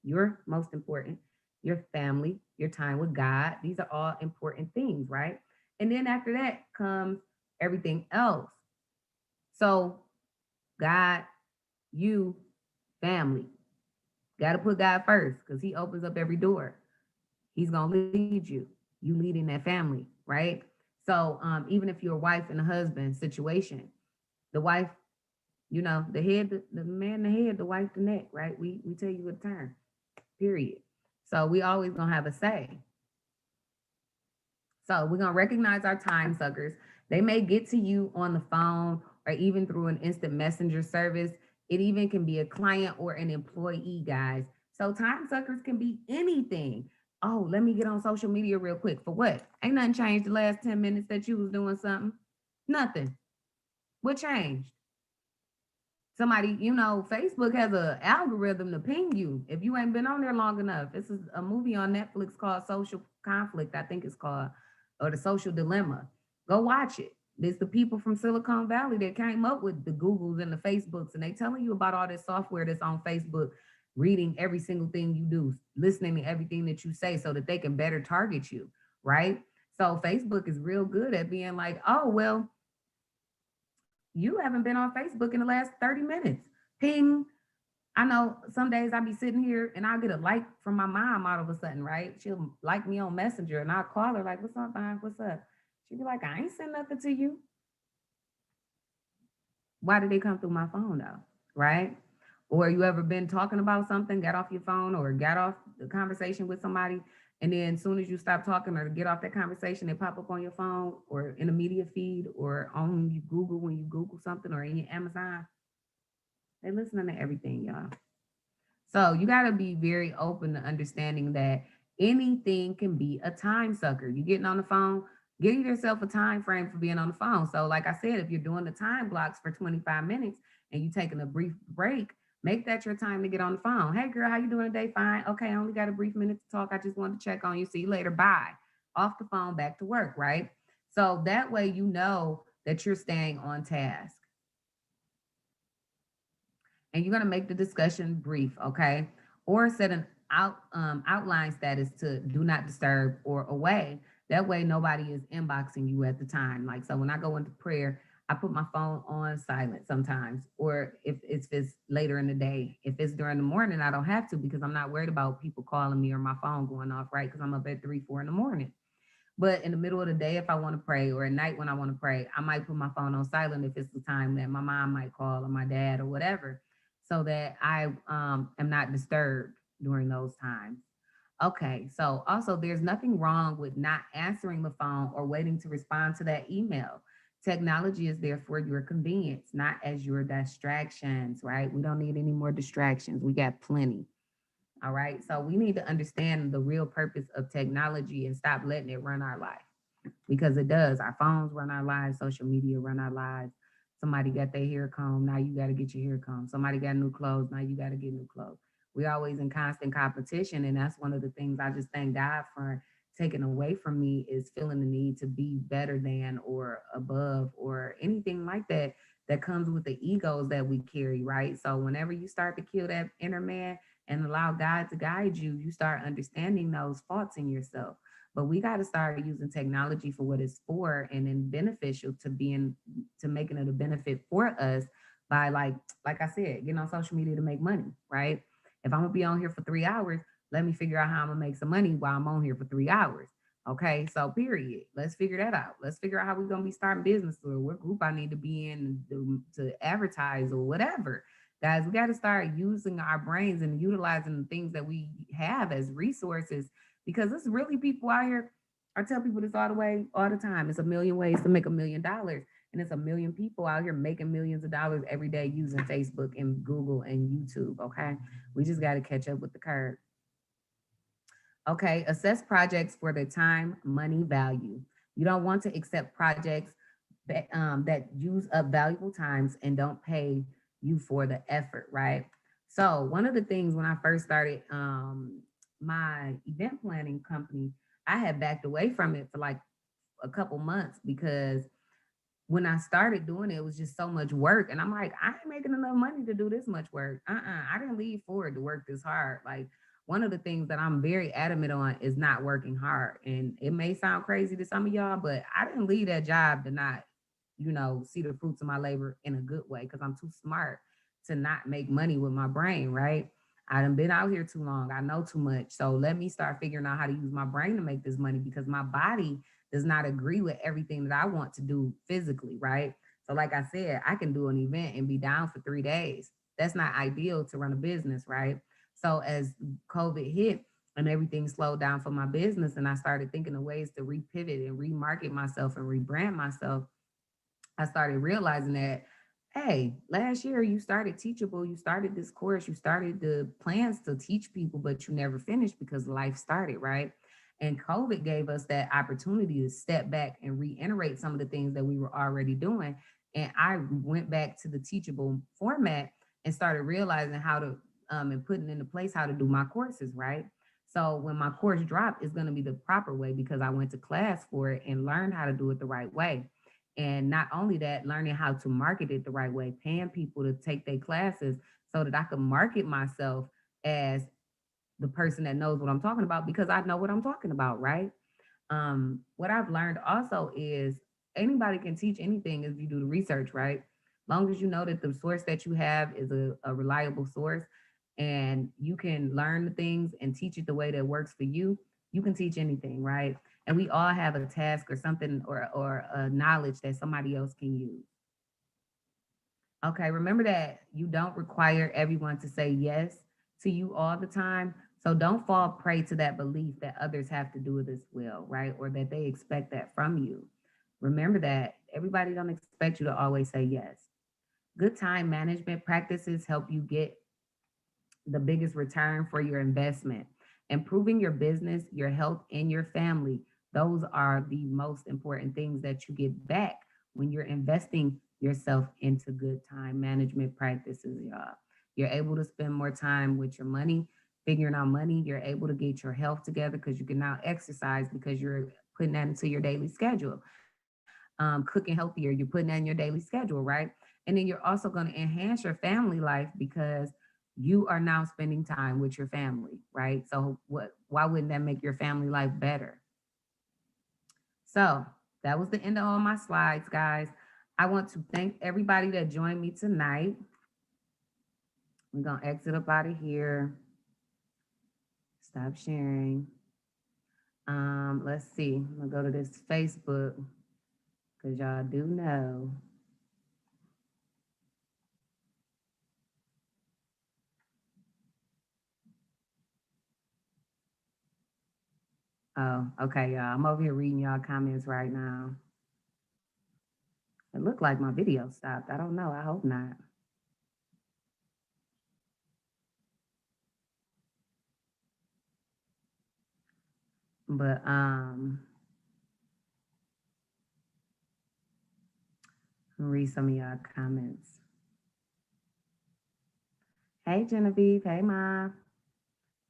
you're most important, your family, your time with God. These are all important things, right? And then after that comes everything else. So God, you, family. Got to put God first because He opens up every door. He's gonna lead you. You leading that family, right? So even if you're a wife and a husband situation, the wife, the head, the man, the head, the wife, the neck, right? We tell you a term, period. So we always gonna have a say. So we're gonna recognize our time suckers. They may get to you on the phone or even through an instant messenger service. It even can be a client or an employee, guys. So time suckers can be anything. Oh, let me get on social media real quick. For what? Ain't nothing changed the last 10 minutes that you was doing something. Nothing. What changed? Somebody, Facebook has an algorithm to ping you if you ain't been on there long enough. This is a movie on Netflix called Social Conflict, I think it's called, or The Social Dilemma. Go watch it. There's the people from Silicon Valley that came up with the Googles and the Facebooks, and they telling you about all this software that's on Facebook, reading every single thing you do, listening to everything that you say so that they can better target you, right? So Facebook is real good at being like, oh, well, you haven't been on Facebook in the last 30 minutes. Ping. I know some days I'll be sitting here and I'll get a like from my mom all of a sudden, right? She'll like me on Messenger and I'll call her like, what's up, mom? What's up? She'll be like, I ain't sent nothing to you. Why did they come through my phone though? Right? Or you ever been talking about something, got off your phone or got off the conversation with somebody, and then as soon as you stop talking or get off that conversation, they pop up on your phone or in a media feed or on you Google when you Google something or in your Amazon. They listening to everything, y'all. So you got to be very open to understanding that anything can be a time sucker. You getting on the phone, give yourself a time frame for being on the phone. So, like I said, if you're doing the time blocks for 25 minutes and you taking a brief break, make that your time to get on the phone. Hey, girl, how you doing today? Fine. Okay, I only got a brief minute to talk. I just wanted to check on you. See you later. Bye. Off the phone, back to work. Right. So that way you know that you're staying on task and you're going to make the discussion brief, okay? Or set an outline status to do not disturb or away. That way, nobody is inboxing you at the time. Like, so when I go into prayer, I put my phone on silent sometimes, or if it's later in the day. If it's during the morning, I don't have to because I'm not worried about people calling me or my phone going off, right? Because I'm up at 3, 4 in the morning. But in the middle of the day, if I want to pray, or at night when I want to pray, I might put my phone on silent if it's the time that my mom might call or my dad or whatever, so that I am not disturbed during those times. Okay, so also there's nothing wrong with not answering the phone or waiting to respond to that email. Technology is there for your convenience, not as your distractions, right? We don't need any more distractions. We got plenty. All right. So we need to understand the real purpose of technology and stop letting it run our life because it does. Our phones run our lives, social media run our lives. Somebody got their hair combed, now you got to get your hair combed. Somebody got new clothes, now you got to get new clothes. We're always in constant competition. And that's one of the things I just thank God for taking away from me is feeling the need to be better than or above or anything like that that comes with the egos that we carry, right? So whenever you start to kill that inner man, and allow God to guide you, you start understanding those faults in yourself. But we got to start using technology for what it's for and then beneficial to making it a benefit for us by like I said, getting on social media to make money, right? If I'm gonna be on here for 3 hours, let me figure out how I'm gonna make some money while I'm on here for 3 hours. Okay, so period. Let's figure that out. Let's figure out how we're gonna be starting business or what group I need to be in to advertise or whatever. Guys, we got to start using our brains and utilizing the things that we have as resources because there's really people out here. I tell people this all the time. It's a million ways to make $1 million. And it's a million people out here making millions of dollars every day using Facebook and Google and YouTube. Okay. We just got to catch up with the curve. Okay. Assess projects for their time, money, value. You don't want to accept projects that use up valuable times and don't pay you for the effort, right? So, one of the things when I first started my event planning company, I had backed away from it for like a couple months because when I started doing it, it was just so much work. And I'm like, I ain't making enough money to do this much work. I didn't leave for it to work this hard. Like one of the things that I'm very adamant on is not working hard. And it may sound crazy to some of y'all, but I didn't leave that job to not, see the fruits of my labor in a good way because I'm too smart to not make money with my brain, right? I done been out here too long. I know too much. So let me start figuring out how to use my brain to make this money because my body does not agree with everything that I want to do physically, right? So, like I said, I can do an event and be down for 3 days. That's not ideal to run a business, right? So, as COVID hit and everything slowed down for my business, and I started thinking of ways to repivot and remarket myself and rebrand myself, I started realizing that, hey, last year you started Teachable, you started this course, you started the plans to teach people, but you never finished because life started, right? And COVID gave us that opportunity to step back and reiterate some of the things that we were already doing. And I went back to the Teachable format and started realizing how to and putting into place how to do my courses, right? So when my course dropped, it's going to be the proper way because I went to class for it and learned how to do it the right way. And not only that, learning how to market it the right way, paying people to take their classes so that I can market myself as the person that knows what I'm talking about because I know what I'm talking about, right? What I've learned also is anybody can teach anything if you do the research, right? Long as you know that the source that you have is a reliable source and you can learn the things and teach it the way that works for you can teach anything, right? And we all have a task or something or a knowledge that somebody else can use. Okay, remember that you don't require everyone to say yes to you all the time. So don't fall prey to that belief that others have to do it as well, right? Or that they expect that from you. Remember that everybody don't expect you to always say yes. Good time management practices help you get the biggest return for your investment. Improving your business, your health, and your family. Those are the most important things that you get back when you're investing yourself into good time management practices, y'all. You're able to spend more time with your money, figuring out money. You're able to get your health together because you can now exercise because you're putting that into your daily schedule. Cooking healthier, you're putting that in your daily schedule, right? And then you're also going to enhance your family life because you are now spending time with your family, right? So why wouldn't that make your family life better? So that was the end of all my slides, guys. I want to thank everybody that joined me tonight. We're gonna exit up out of here. Stop sharing. Let's see. I'm gonna go to this Facebook because y'all do know. Oh, okay, y'all. I'm over here reading y'all comments right now. It looked like my video stopped. I don't know. I hope not. But read some of y'all comments. Hey Genevieve. Hey Ma.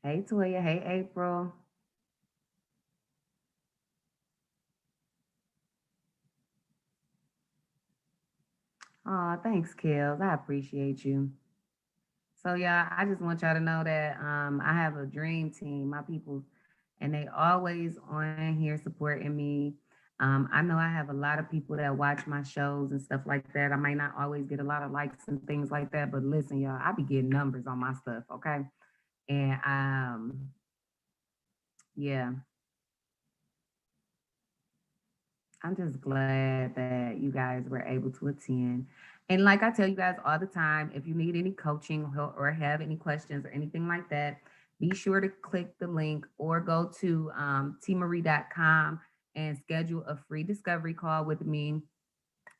Hey Toya. Hey April. Oh, thanks, Kels. I appreciate you. So yeah, I just want y'all to know that I have a dream team, my people, and they always on here supporting me. I know I have a lot of people that watch my shows and stuff like that. I might not always get a lot of likes and things like that, but listen, y'all, I be getting numbers on my stuff, okay? And yeah, I'm just glad that you guys were able to attend. And like I tell you guys all the time, if you need any coaching or have any questions or anything like that, be sure to click the link or go to tmarie.com and schedule a free discovery call with me.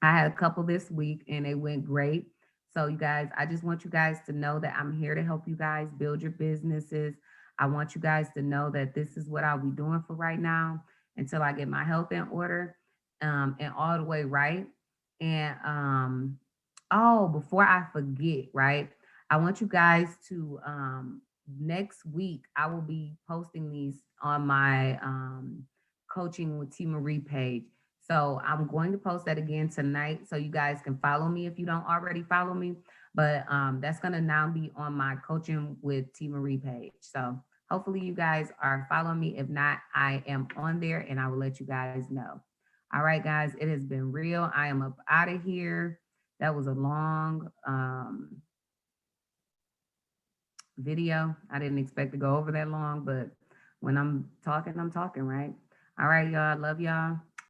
I had a couple this week and they went great. So, you guys, I just want you guys to know that I'm here to help you guys build your businesses. I want you guys to know that this is what I'll be doing for right now until I get my health in order and all the way right. And oh, before I forget, right? I want you guys to next week I will be posting these on my coaching with T Marie page. So I'm going to post that again tonight so you guys can follow me if you don't already follow me. But that's gonna now be on my coaching with T Marie page. So hopefully you guys are following me. If not, I am on there and I will let you guys know. All right, guys, it has been real. I am up out of here. That was a long video. I didn't expect to go over that long, but when I'm talking, right? All right, y'all. Love y'all.